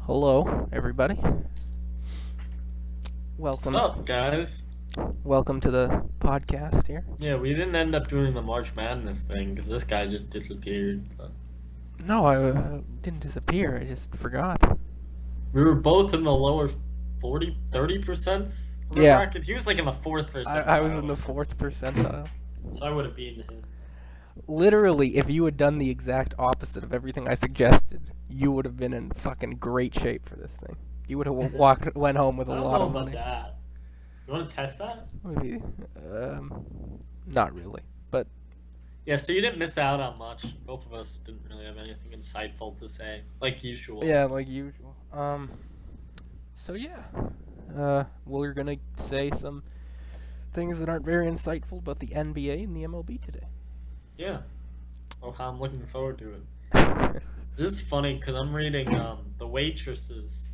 Hello, everybody. Welcome. What's up, guys? Welcome to the podcast here. Yeah, we didn't end up doing the March Madness thing because this guy just disappeared. But No, I didn't disappear. I just forgot. we were both in the lower 30% of the Yeah. bracket. He was like in the fourth percentile. I was in the 4th percentile. So I would have beaten him. Literally, if you had done the exact opposite of everything I suggested, you would have been in fucking great shape for this thing. You would have went home with a I don't lot know of about money. that. You want to test that? Maybe. Not really, but Yeah, so you didn't miss out on much. Both of us didn't really have anything insightful to say, like usual. yeah, like usual. So yeah, we're gonna say some things that aren't very insightful about the NBA and the MLB today. Yeah. Oh, how I'm looking forward to it. This is funny because I'm reading the Waitress's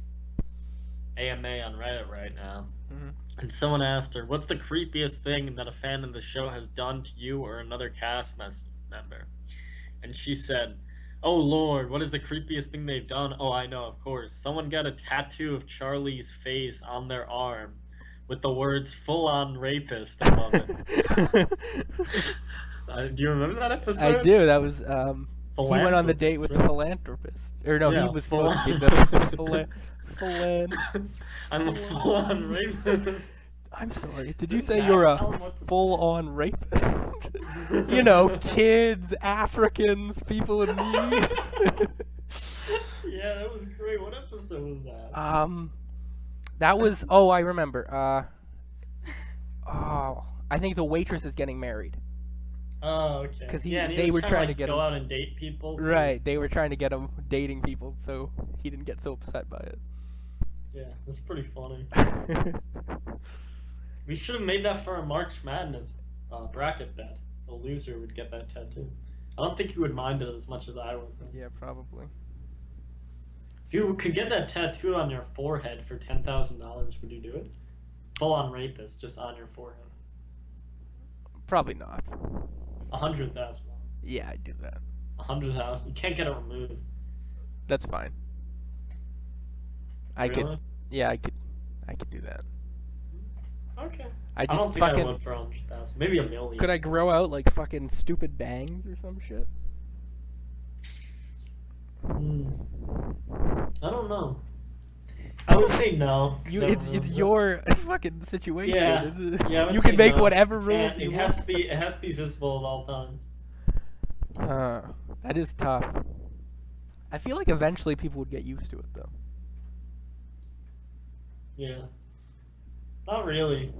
AMA on Reddit right now. Mhm. And someone asked her, what's the creepiest thing that a fan of the show has done to you or another cast member? And she said, oh Lord, what is the creepiest thing they've done? Oh, I know, of course. Someone got a tattoo of Charlie's face on their arm with the words full-on rapist above it. Do you remember that episode? I do. That was he went on the date with the philanthropist. Or no, Yeah, he was supposed to be the I'm a full-on rapist. I'm sorry. Did you Didn't say Matt you're tell a him what to full-on rapist? You know, kids, Africans, people in need. Yeah, that was great. What episode was that? That was. Oh, I remember. I think the waitress is getting married. Oh, okay. 'Cause and they was were trying to like, get go him- out and date people. Too. Right, they were trying to get him dating people, so he didn't get so upset by it. Yeah, that's pretty funny. We should have made that for a March Madness bracket bet. The loser would get that tattoo. I don't think he would mind it as much as I would. Yeah, probably. If you could get that tattoo on your forehead for $10,000, would you do it? Full on rapist, just on your forehead. Probably not. $100,000. Yeah, I'd do that. 100,000. You can't get it removed. That's fine. I Really? could. Yeah, I could do that. Okay. I I just don't think I fucking. would for 100,000. Maybe a million. Could I grow out like fucking stupid bangs or some shit? I don't know. I would say no. 'cause You, I it's don't know. your fucking situation. Yeah. Isn't it? Yeah, I would You say can make no. whatever rules And you it want. has to be visible at all times. That is tough. I feel like eventually people would get used to it though. Yeah. Not really.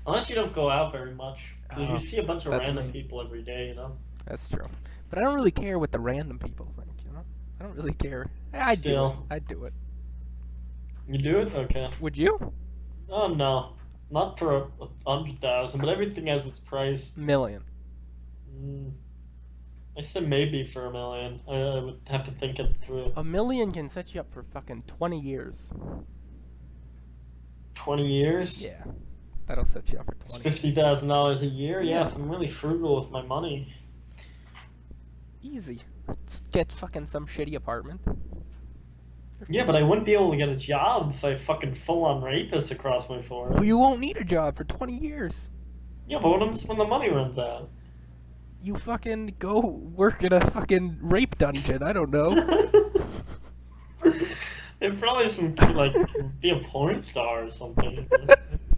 Unless you don't go out very much. 'Cause Oh, you see a bunch of that's random me. people every day, you know? That's true. But I don't really care what the random people think, you know? I don't really care. I'd do it. Still. I'd do it. You do it? Okay. Would you? Oh, no. Not for a 100,000, but everything has its price. Million. I said maybe for a million. I would have to think it through. A million can set you up for fucking 20 years. 20 years? Yeah. That'll set you up for It's 20. $50,000 a year? Yeah, Yeah. if I'm really frugal with my money. Easy. Just get fucking some shitty apartment. Yeah, but I wouldn't be able to get a job if I fucking full-on rapist across my forehead. Well, you won't need a job for 20 years. Yeah, but when the money runs out? You fucking go work in a fucking rape dungeon. I don't know. It'd probably like be a porn star or something.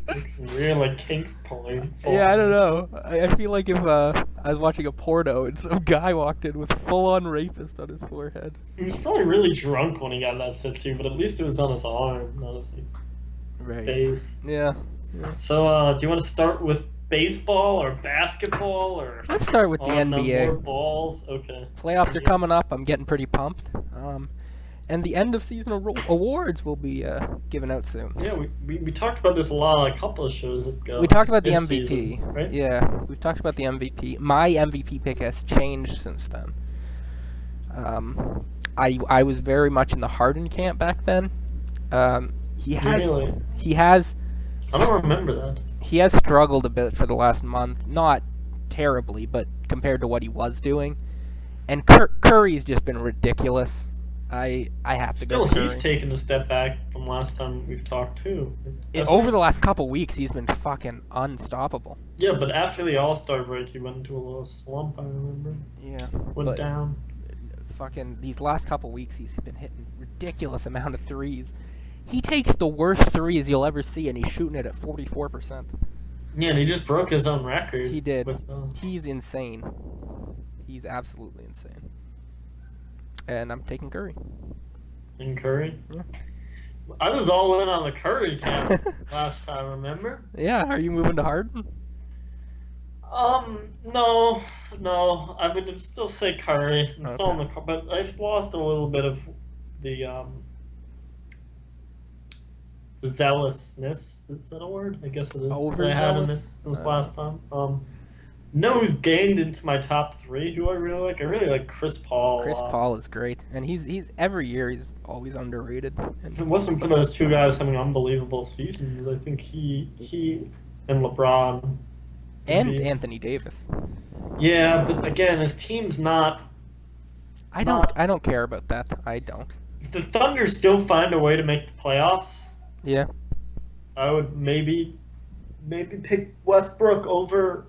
Like some real like kink porn. Yeah, I don't know. I feel like if I was watching a porno and some guy walked in with full-on rapist on his forehead. He was probably really drunk when he got that tattoo, but at least it was on his arm, not his like, Right. face. Yeah. So, do you want to start with baseball or basketball or? Let's start with the More NBA. balls. Okay. Playoffs are coming up. I'm getting pretty pumped. And the end of season awards will be given out soon. Yeah, we talked about this a couple of shows ago. We talked about the this MVP. season, right? Yeah, we've talked about the MVP. My MVP pick has changed since then. I was very much in the Harden camp back then. He has Really? he has I don't remember that. he has struggled a bit for the last month. Not terribly, but compared to what he was doing. And Curry's just been ridiculous. I have to go Still, he's Curry. taken a step back from last time we've talked too. Over the last couple weeks, he's been fucking unstoppable. Yeah, but after the All-Star break, he went into a little slump. I remember. Yeah, Went down. fucking these last couple weeks, he's been hitting ridiculous amount of threes. He takes the worst threes you'll ever see, and he's shooting it at 44%. Yeah, and he just broke his own record. He did. With, He's insane. He's absolutely insane. And I'm taking Curry. in Curry. Yeah. I was all in on the Curry camp last time. Remember? Yeah, are you moving to Harden? No. I would still say Curry. I'm still on Okay. the, but I've lost a little bit of the zealousness. Is that a word? I guess it is. That I had in it since last time. No, who's gained into my top 3? Who I really like? I really like Chris Paul. Chris Paul is great, and he's every year he's always underrated. If it wasn't for those two guys having unbelievable seasons, I think he and LeBron And Anthony Davis. Yeah, but again, his team's not. I don't care about that. I don't. If the Thunder still find a way to make the playoffs, Yeah. I would maybe pick Westbrook over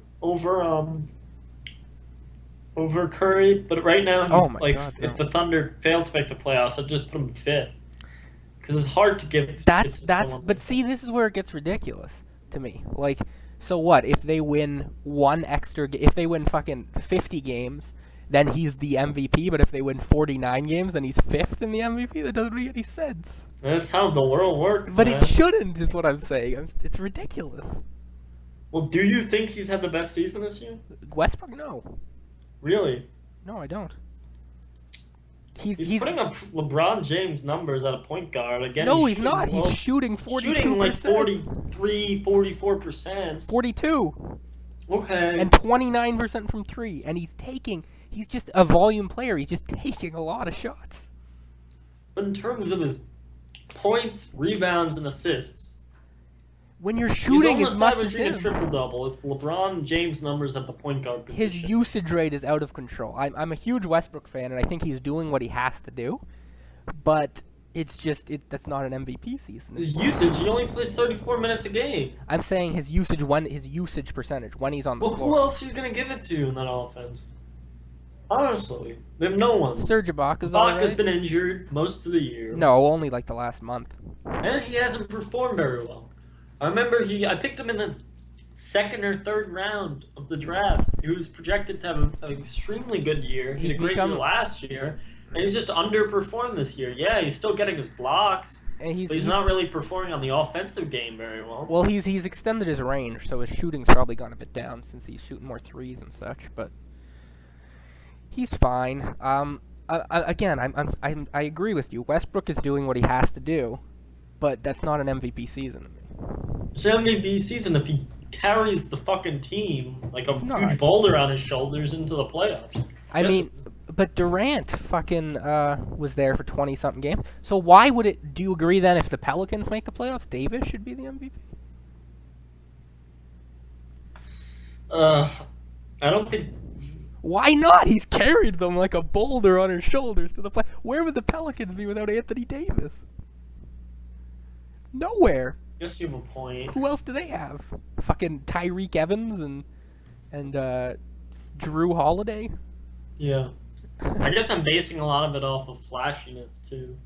Curry. But right now, Oh my like God, if no. the Thunder fail to make the playoffs, I'd just put him 5th. Because it's hard to give. That's to someone but like see, this is where it gets ridiculous to me. Like, so what if they win one extra? If they win fucking 50 games, then he's the MVP. But if they win 49 games, then he's 5th in the MVP. That doesn't make any sense. That's how the world works. But man. it shouldn't, is what I'm saying. It's ridiculous. Well, do you think he's had the best season this year? Westbrook, no, Really? no, I don't. He's putting up LeBron James numbers at a point guard again. No, he's shooting not. low- He's shooting 42%. shooting like 43, 44%. 42. Okay. And 29% from 3. And he's just a volume player. He's just taking a lot of shots. But in terms of his points, rebounds, and assists, When you're he's shooting almost as much as averaging a him, triple-double with LeBron James numbers at the point guard position. his usage rate is out of control. I'm a huge Westbrook fan, and I think he's doing what he has to do. But it's just that's not an MVP season. His usage, he only plays 34 minutes a game. I'm saying his usage percentage when he's on the Well, floor. who else are you going to give it to in that offense? Honestly, they have no one. Serge Ibaka's Ibaka's alright. been injured most of the year. No, only like the last month. And he hasn't performed very well. I remember I picked him in the 2nd or 3rd round of the draft. He was projected to have an extremely good year. He had a great year last year, and he's just underperformed this year. Yeah, he's still getting his blocks, And but he's not really performing on the offensive game very well. Well, he's extended his range, so his shooting's probably gone a bit down since he's shooting more threes and such. But he's fine. Again, I agree with you. Westbrook is doing what he has to do, but that's not an MVP season to me. It's an MVP season if he carries the fucking team like a It's not. huge boulder on his shoulders into the playoffs. I Yes, mean, but Durant fucking was there for 20-something games. So why would it? Do you agree then if the Pelicans make the playoffs, Davis should be the MVP? I don't think. Why not? He's carried them like a boulder on his shoulders to the play. Where would the Pelicans be without Anthony Davis? Nowhere. Guess you have a point. Who else do they have? Fucking Tyreek Evans and Drew Holiday. Yeah. I guess I'm basing a lot of it off of flashiness too.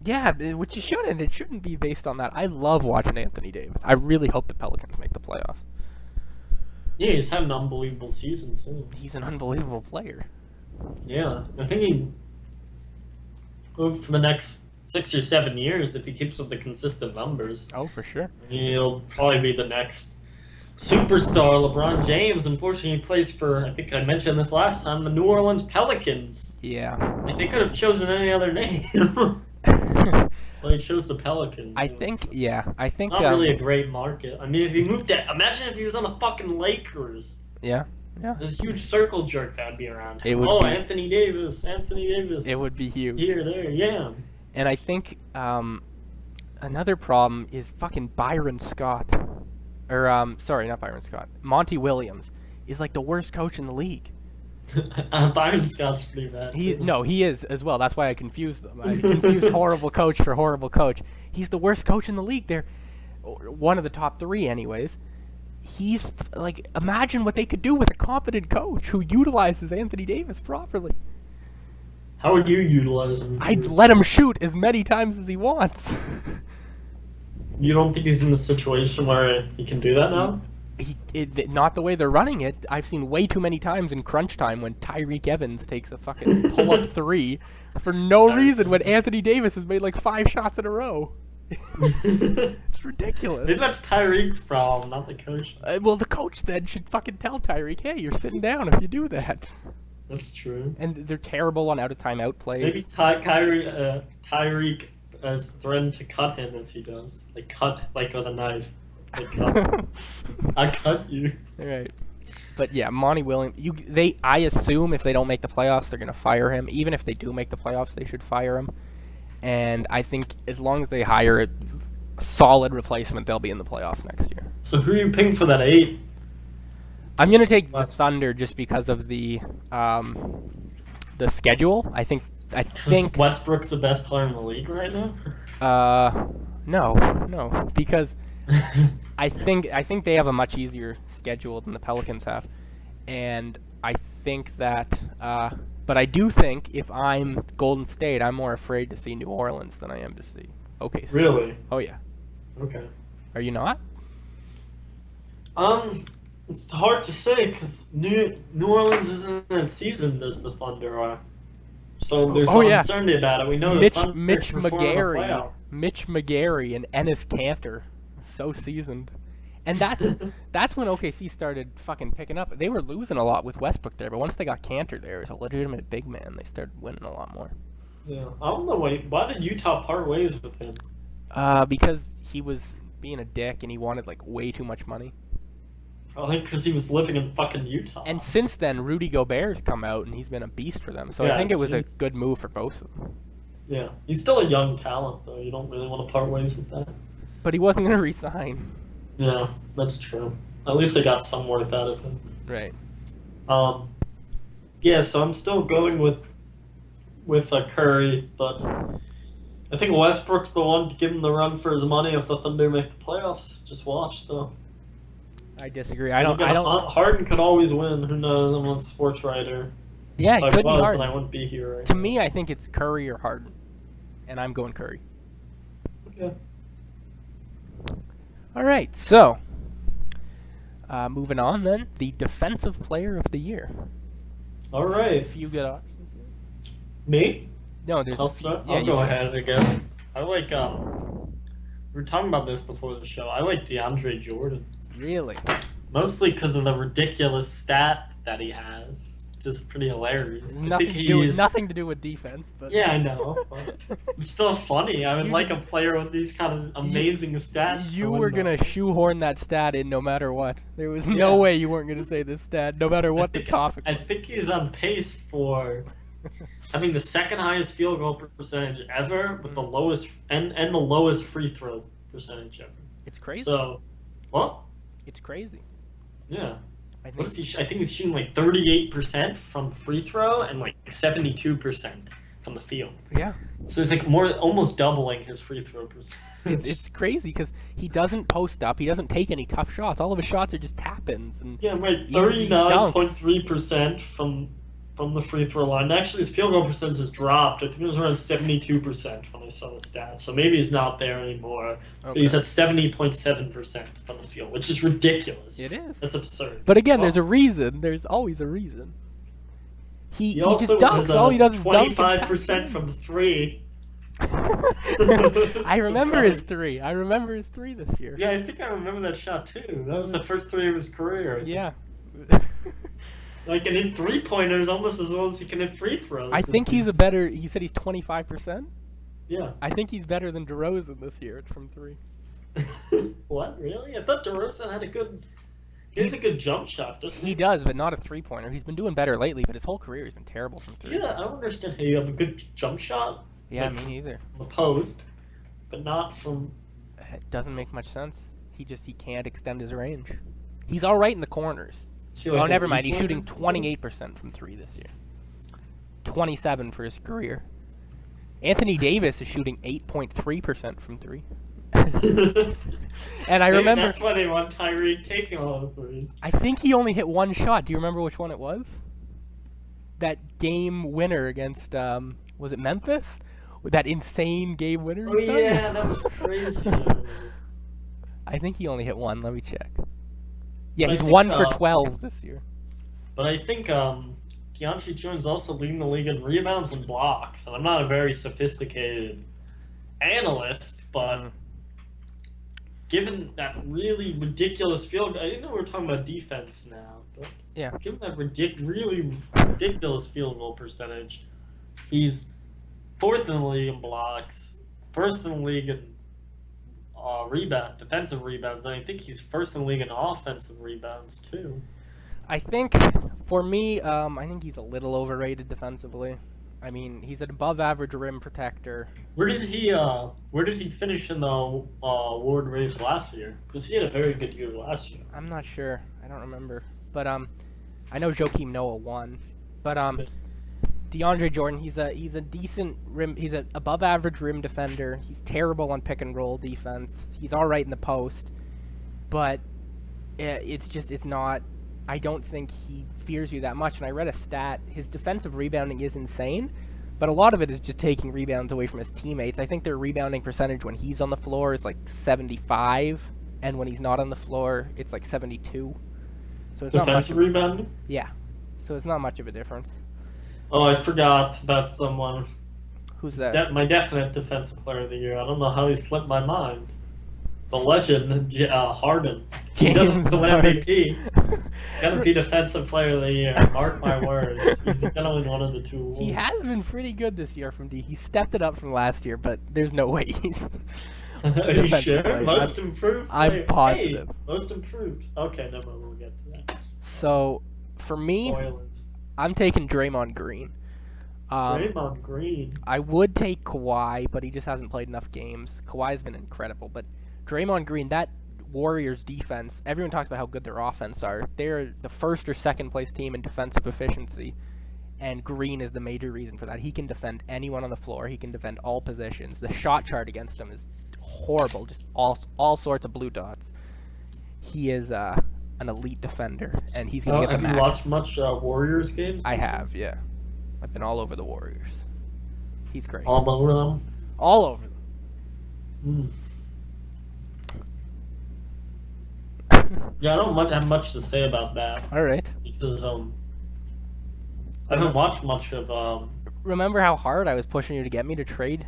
Yeah, which you shouldn't. It shouldn't be based on that. I love watching Anthony Davis. I really hope the Pelicans make the playoffs. Yeah, he's had an unbelievable season too. He's an unbelievable player. Yeah, I think he for the next 6 or 7 years if he keeps up the consistent numbers. Oh, for sure. He'll probably be the next superstar. LeBron James, unfortunately, he plays for, I think I mentioned this last time, the New Orleans Pelicans. Yeah. If they could have chosen any other name. Well, he chose the Pelicans. I think. Not really a great market. I mean, if he moved to, imagine if he was on the fucking Lakers. Yeah. The huge circle jerk that'd be around him. It would be. Anthony Davis. It would be huge. Here, there, yeah. And I think another problem is fucking Byron Scott. Or, sorry, not Byron Scott. Monty Williams is like the worst coach in the league. Byron Scott's pretty bad. He is as well. That's why I confused them. I confused horrible coach for horrible coach. He's the worst coach in the league. They're one of the top 3, anyways. He's like, imagine what they could do with a competent coach who utilizes Anthony Davis properly. How would you utilize him? I'd let him shoot as many times as he wants. You don't think he's in the situation where he can do that now? Not the way they're running it. I've seen way too many times in crunch time when Tyreek Evans takes a fucking pull-up 3 for no reason when Anthony Davis has made like 5 shots in a row. It's ridiculous. Maybe that's Tyreek's problem, not the coach. Well, the coach then should fucking tell Tyreek, hey, you're sitting down if you do that. That's true. And they're terrible on out-of-timeout plays. Maybe Tyreek has threatened to cut him if he does. Like, cut, like with a knife. Like, cut. I cut you. Right. But yeah, Monty Williams, I assume if they don't make the playoffs, they're going to fire him. Even if they do make the playoffs, they should fire him. And I think as long as they hire a solid replacement, they'll be in the playoffs next year. So who are you picking for that 8? I'm going to take the Thunder just because of the schedule. I think Westbrook's the best player in the league right now? No, because I think they have a much easier schedule than the Pelicans have, and I think that. But I do think if I'm Golden State, I'm more afraid to see New Orleans than I am to see OKC. Really? Oh yeah. Okay. Are you not? It's hard to say because New Orleans isn't as seasoned as the Thunder are. So there's uncertainty about it. We know Mitch McGarry and Ennis Cantor, so seasoned, and that's when OKC started fucking picking up. They were losing a lot with Westbrook there, but once they got Cantor there as a legitimate big man, they started winning a lot more. Yeah, I don't know why did Utah part ways with him? Because he was being a dick and he wanted like way too much money. Probably because he was living in fucking Utah. And since then, Rudy Gobert's come out and he's been a beast for them. So I think it was a good move for both of them. Yeah, he's still a young talent though. You don't really want to part ways with that. But he wasn't going to resign. Yeah, that's true. At least they got some worth out of him. Right. Yeah, so I'm still going with Curry, but I think Westbrook's the one to give him the run for his money if the Thunder make the playoffs. Just watch though. I disagree. Harden could always win. Who knows? I'm a sports writer. Yeah, it could be Harden. Then I wouldn't be here right To now. me, I think it's Curry or Harden, and I'm going Curry. Okay. All right, so moving on then, the Defensive Player of the Year. All right. A few good options. Me? No, there's. I'll go ahead again. I like. We were talking about this before the show. I like DeAndre Jordan. Really? Mostly because of the ridiculous stat that he has. Just pretty hilarious. Nothing to do with defense, but yeah, I know. It's still funny. I would like a player with these kind of amazing stats. You were gonna shoshoehorn that stat in no matter what. There was no way you weren't gonna say this stat, no matter what the topic was. I think he's on pace for having the second highest field goal percentage ever, with the lowest and the lowest free throw percentage ever. It's crazy. So, what? It's crazy. Yeah. I think he's shooting like 38% from free throw and like 72% from the field. Yeah. So it's like almost doubling his free throw percentage. It's crazy because he doesn't post up. He doesn't take any tough shots. All of his shots are just tap-ins. And yeah, right. 39.3% from the free throw line. Actually, his field goal percentage has dropped. I think it was around 72% when I saw the stats. So maybe he's not there anymore. Okay. But he's at 70.7% from the field, which is ridiculous. It is. That's absurd. But again, there's a reason. There's always a reason. He just dunks. All he does is dunk. 25% from 3. I remember his 3. I remember his 3 this year. Yeah, I think I remember that shot too. That was the first 3 of his career. Yeah. Like, and in 3-pointers almost as well as he can hit free throws. I think he's a better. He said he's 25%. Yeah. I think he's better than DeRozan this year from 3. What? Really? I thought DeRozan had a good. He has a good jump shot, doesn't he? He does, but not a 3-pointer. He's been doing better lately, but his whole career has been terrible from 3. Yeah, I don't understand how you have a good jump shot. Yeah, like, me neither. From the post, but not from. It doesn't make much sense. He can't extend his range. He's all right in the corners. Is he like Oh, a never mind. league He's shooting winner? 28% from 3 this year. 27 for his career. Anthony Davis is shooting 8.3% from 3. And I Maybe remember, that's why they want Tyreek taking all the threes. I think he only hit one shot. Do you remember which one it was? That game winner against, was it Memphis? With that insane game winner? Oh yeah, that was crazy. I think he only hit one. Let me check. Yeah, But I he's think, 1 for 12 this year. But I think DeAndre Jones also leading the league in rebounds and blocks. And I'm not a very sophisticated analyst, but given that really ridiculous field, I didn't know we were talking about defense now, but Yeah. given that really ridiculous field goal percentage, he's fourth in the league in blocks, first in the league in defensive rebounds, and I think he's first in the league in offensive rebounds too. I think, for me, I think he's a little overrated defensively. I mean, he's an above-average rim protector. Where did he finish in the award race last year? Because he had a very good year last year. I'm not sure. I don't remember. But I know Joakim Noah won. But DeAndre Jordan, he's a decent rim. He's an above-average rim defender. He's terrible on pick-and-roll defense. He's all right in the post, but it's not. I don't think he fears you that much. And I read a stat. His defensive rebounding is insane, but a lot of it is just taking rebounds away from his teammates. I think their rebounding percentage when he's on the floor is like 75, and when he's not on the floor, it's like 72. So it's Defensive not much. rebounding? Yeah. So it's not much of a difference. Oh, I forgot about someone. Who's that? My definite defensive player of the year. I don't know how he slipped my mind. The legend, Harden. He doesn't win MVP. He's gonna be defensive player of the year. Mark my words. He's gonna win one of the two awards. He has been pretty good this year from D. He stepped it up from last year, but there's no way he's Are you defensive sure? player. Most improved I'm player. positive. Hey, most improved. Okay, never mind. We'll get to that. So, for me, Spoilers. I'm taking Draymond Green. Draymond Green. I would take Kawhi, but he just hasn't played enough games. Kawhi's been incredible, but Draymond Green, that Warriors defense, everyone talks about how good their offense are. They're the first or second place team in defensive efficiency, and Green is the major reason for that. He can defend anyone on the floor. He can defend all positions. The shot chart against him is horrible, just all sorts of blue dots. He is an elite defender, and he's going to get the Have max. you watched much Warriors games? I have, yeah. I've been all over the Warriors. He's great. All over them? All over them. Mm. Yeah, I don't have much to say about that All right. because I haven't watched much of Remember how hard I was pushing you to get me to trade?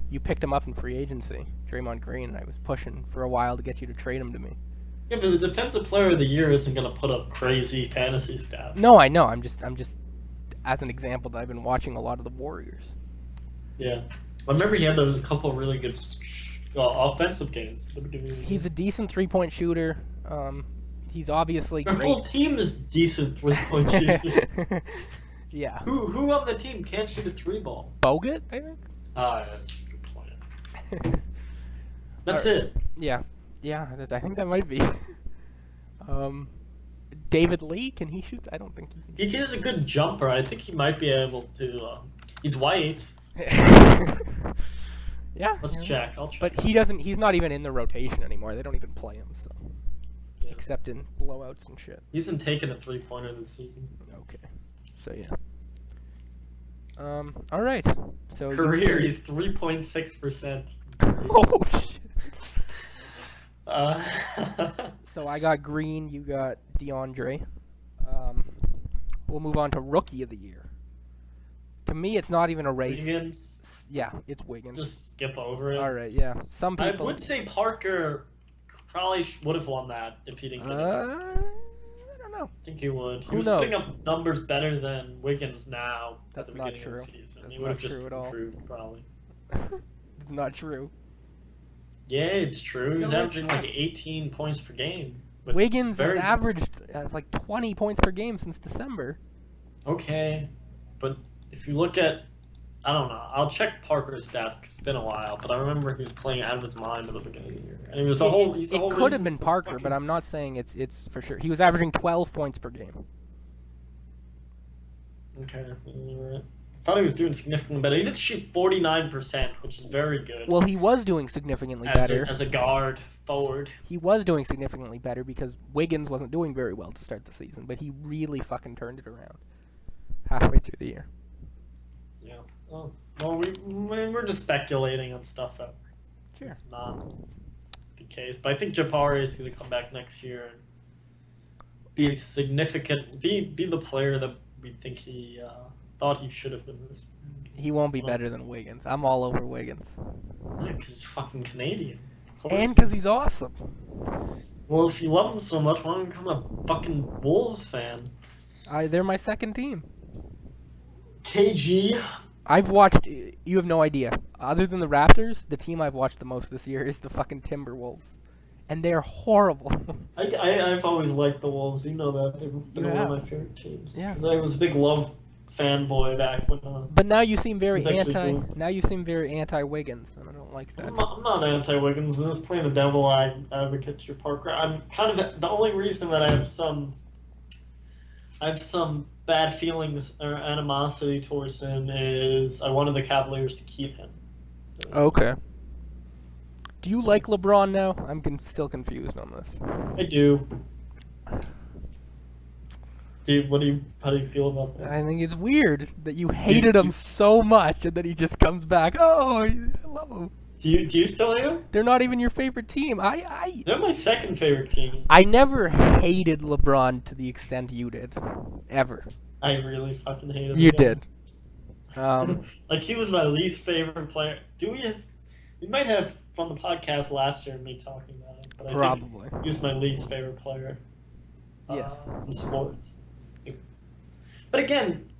You picked him up in free agency, Draymond Green, and I was pushing for a while to get you to trade him to me. Yeah, but the defensive player of the year isn't gonna put up crazy fantasy stats. No, I know. I'm just as an example that I've been watching a lot of the Warriors. Yeah, I remember he had a couple of really good offensive games. He's a decent 3-point shooter. He's obviously Their great. whole team is decent 3-point shooting. Yeah. Who on the team can't shoot a 3-ball? Bogut, I think. Ah, that's a good point. That's it. Yeah. Yeah, I think that might be. David Lee, can he shoot? I don't think he can. He is a good jumper. I think he might be able to. He's white. Yeah. Let's check. I'll check. But he doesn't. He's not even in the rotation anymore. They don't even play him, so Yeah. except in blowouts and shit. He hasn't taken a 3-pointer this season. Okay. So yeah. All right. So Career, he's 3.6%. Oh shit. Uh, So I got Green. You got DeAndre. We'll move on to Rookie of the Year. To me, it's not even a race. Wiggins, Yeah, it's Wiggins. just skip over it. All right. Yeah. Some I people. would say Parker probably would have won that if he didn't get it. I don't know. I think he would. He Who was knows? putting up numbers better than Wiggins now That's at the not beginning true. of the season. That's he would have not just true at all. improved, probably. It's not true. Yeah, it's true. He's No, averaging it's like not. 18 points per game. with Wiggins has very- averaged like 20 points per game since December. Okay, but if you look at, I don't know. I'll check Parker's stats 'cause it's been a while, but I remember he was playing out of his mind at the beginning of the year. And it was the whole. He's the whole It could have reason been for Parker, fucking- but I'm not saying it's for sure. He was averaging 12 points per game. Okay. I thought he was doing significantly better. He did shoot 49%, which is very good. Well, he was doing significantly better. As a guard forward. He was doing significantly better because Wiggins wasn't doing very well to start the season, but he really fucking turned it around halfway through the year. Yeah. Well, we're just speculating on stuff that Sure. is not the case. But I think Jabari is going to come back next year and be significant. Be the player that we think he thought he should have been. He won't be better than Wiggins. I'm all over Wiggins. Yeah, because he's fucking Canadian. And because he's awesome. Well, if you love him so much, why don't you become a fucking Wolves fan? They're my second team. KG. I've watched. You have no idea. Other than the Raptors, the team I've watched the most this year is the fucking Timberwolves, and they're horrible. I've always liked the Wolves. You know that they're one of my favorite teams. Yeah. Because I was a big Love fanboy back when. But now you seem very anti. Now you seem very anti-Wiggins, and I don't like that. I'm not anti-Wiggins. I'm just playing the devil advocate to your Parker. I'm kind of the only reason that I have some bad feelings or animosity towards him is I wanted the Cavaliers to keep him. Okay. Do you like LeBron now? I'm still confused on this. I do. How do you feel about that? I think it's weird that you hated him so much and then he just comes back. Oh, I love him. Do you still hate him? They're not even your favorite team. They're my second favorite team. I never hated LeBron to the extent you did, ever. I really fucking hated him. You did. Like he was my least favorite player. We might have from the podcast last year me talking about it, but probably. I think he was my least favorite player. Yes. In sports. But again,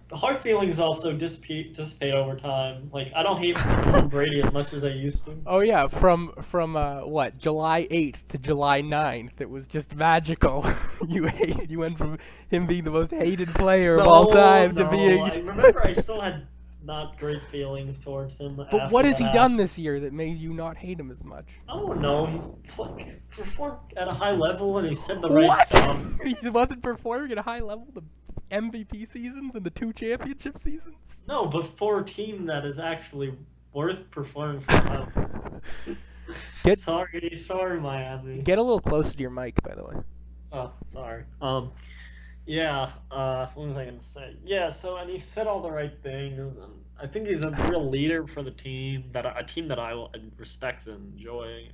the hard feelings also dissipate over time. Like I don't hate Tom Brady as much as I used to. Oh yeah, from what, July 8th to July 9th, it was just magical. You went from him being the most hated player of all time to being. I remember I still had not great feelings towards him. But what has he done this year that made you not hate him as much? I don't know. He's performed at a high level and he said the right stuff. He wasn't performing at a high level the MVP seasons and the 2 championship seasons? No, but for a team that is actually worth performing for. Sorry, Miami. Get a little closer to your mic, by the way. Oh, sorry. Yeah, what was I going to say? Yeah, and he said all the right things, and I think he's a real leader for the team, a team that I will respect and enjoy.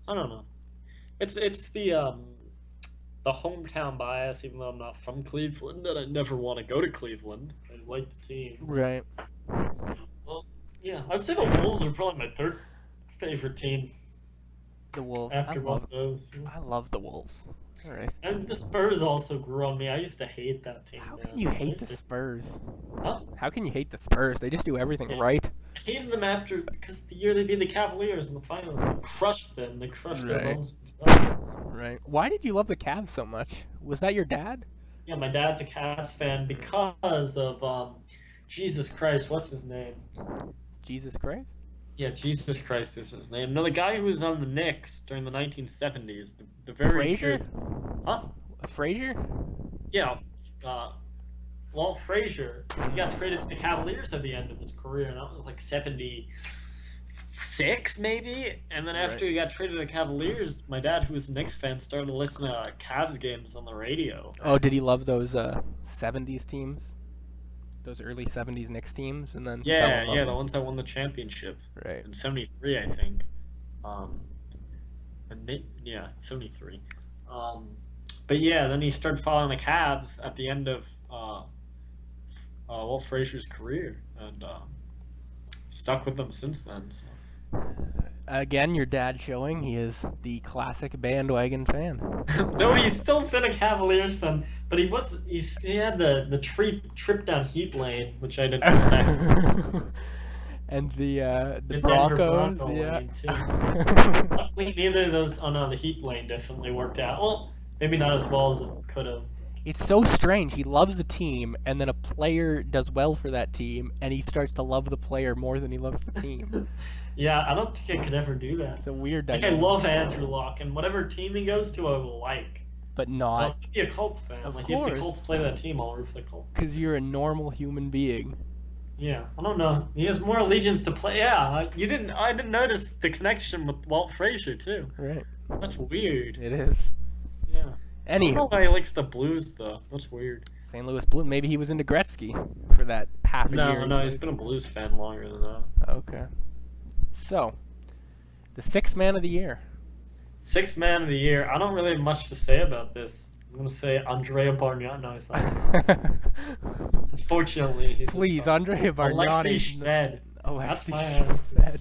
I don't know. It's the hometown bias, even though I'm not from Cleveland, and I never want to go to Cleveland. I like the team. Right. Well, yeah, I'd say the Wolves are probably my third favorite team. The Wolves. After both those. I love the Wolves. All right. And the Spurs also grew on me. I used to hate that team. How can you hate the Spurs? Huh? How can you hate the Spurs? They just do everything right. I hated them because the year they beat the Cavaliers in the finals. They crushed them. They crushed their homes and stuff. Right. Why did you love the Cavs so much? Was that your dad? Yeah, my dad's a Cavs fan because of Jesus Christ. What's his name? Jesus Christ? Yeah, Jesus Christ is his name. No, the guy who was on the Knicks during the 1970s. The very Frazier? good... Huh? Frazier? Yeah. Walt Frazier. He got traded to the Cavaliers at the end of his career, and that was like 76, maybe? And then after he got traded to the Cavaliers, my dad, who was a Knicks fan, started listening to Cavs games on the radio. Oh, did he love those 70s teams? Those early 70s Knicks teams? And then the ones that won the championship. Right. In 73, I think. 73. But yeah, then he started following the Cavs at the end of Walt Frazier's career, and stuck with them since then. So. Again, your dad showing he is the classic bandwagon fan. Though he's still been a Cavaliers fan, but he had the trip down Heat lane, which I didn't respect. And the Broncos, yeah. Luckily, neither of those. Oh no, the Heat lane definitely worked out. Well, maybe not as well as it could have. It's so strange. He loves the team, and then a player does well for that team, and he starts to love the player more than he loves the team. Yeah, I don't think I could ever do that. It's a weird Like, I dynamic. love Andrew Luck, and whatever team he goes to, I will like. But But I'll not still be a Colts fan. Of Like, if the course. Colts play that team, I'll root for the Colts. because you're a normal human being. Yeah, I don't know. He has more allegiance to play. Yeah, I didn't notice the connection with Walt Frazier too. Right. That's weird. It is. Yeah. I don't know Anywho, why he likes the Blues though. That's weird. St. Louis Blue. Maybe he was into Gretzky for that half a year. No, he's been a Blues fan longer than that. Okay. So, the sixth man of the year. Sixth man of the year. I don't really have much to say about this. I'm gonna say Andrea Bargnani. No, it's not. Unfortunately, he's Please, a Andrea Bargnani. Alexei Shved. Alexei my answer. Shved.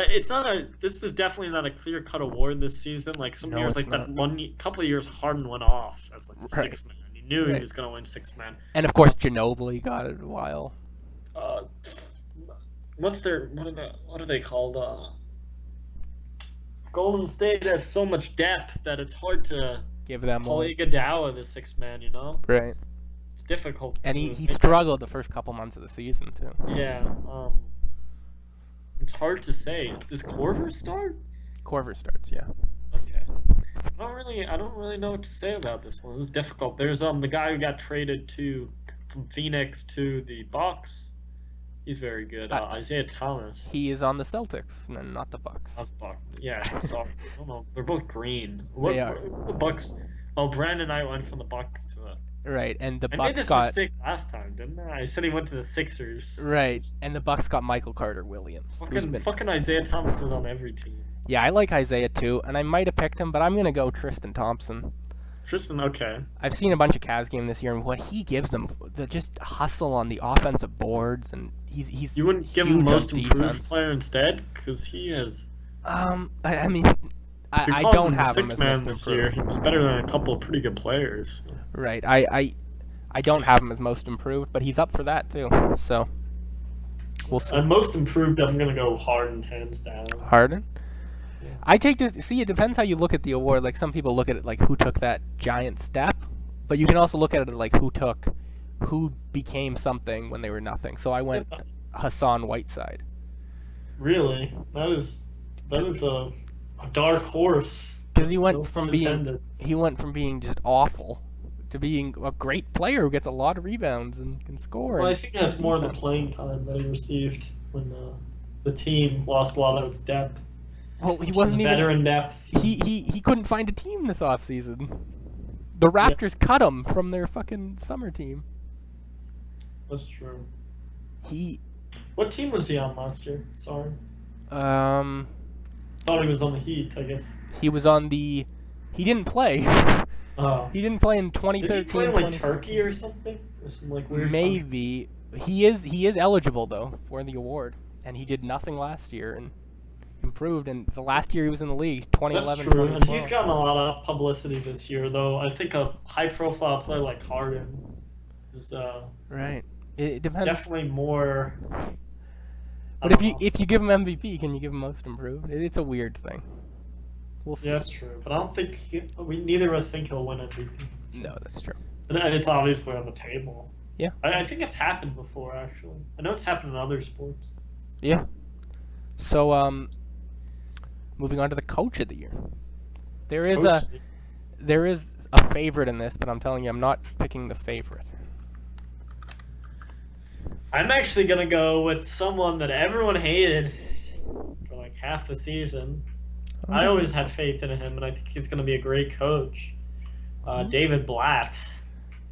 It's not a. This is definitely not a clear-cut award this season. Like some No, years, it's like not. that couple of years, Harden went off as like the Right. sixth man. He knew Right. he was gonna win sixth man. And of course, Ginobili got it a while. What are they called? Golden State has so much depth that it's hard to Give them call one. Iguodala the sixth man. You know, Right. it's difficult. And to he make- struggled the first couple months of the season, too. Yeah. It's hard to say. Does Corver start? Corver starts, yeah. Okay. I don't really know what to say about this one. It's difficult. There's the guy who got traded from Phoenix to the Bucks. He's very good. Isaiah Thomas. He is on the Celtics, and not the Bucks. Yeah, sorry. I don't know. They're both green. They are. The Bucks. Oh, Brandon and I went from the Bucks to the. Right, and the I made Bucks this got mistake last time, didn't I? I said he went to the Sixers. right, and the Bucks got Michael Carter Williams. who's been- Fucking Isaiah Thomas is on every team. Yeah, I like Isaiah too, and I might have picked him, but I'm gonna go Tristan Thompson. Tristan, okay. I've seen a bunch of Cavs games this year, and what he gives them, the just hustle on the offensive boards, and he's You wouldn't give him huge on most improved defense. player instead, because he has. I mean, If you I call don't him the have him sixth as man most this year. improved. He was better than a couple of pretty good players. Right, I don't have him as most improved, but he's up for that too. So we'll see. And most improved, I'm gonna go Harden hands down. Harden. Yeah. I take this. See, it depends how you look at the award. Like some people look at it like who took that giant step, but you can also look at it like who became something when they were nothing. So I went Hassan Whiteside. Really, that is a dark horse. Because he No went from pun being intended. just awful to being a great player who gets a lot of rebounds and can score. Well, I and think that's more the defense. playing time that he received when the team lost a lot of its depth. Well, he His wasn't even. veteran depth. He couldn't find a team this offseason. The Raptors cut him from their fucking summer team. That's true. He What team was he on last year? Sorry, um thought he was on the Heat. I guess. he was on the. He didn't play. Oh. He didn't play in Did 2013. he play in, like 20 Turkey or something? Or some like weird. Maybe he is eligible though for the award, and he did nothing last year and improved. And the last year he was in the league, 2011, That's true, and 2012. he's gotten a lot of publicity this year, though. I think a high-profile player like Harden is Right. It depends. definitely more. But if you give him MVP, can you give him most improved? It's a weird thing. We'll see. Yeah, that's true, but I don't think neither of us think he'll win MVP. No, that's true. And it's obviously on the table. Yeah. I think it's happened before, actually. I know it's happened in other sports. Yeah. So moving on to the coach of the year. There is a favorite in this, but I'm telling you, I'm not picking the favorite. I'm actually gonna go with someone that everyone hated for like half the season. I always had faith in him, and I think he's gonna be a great coach. David Blatt.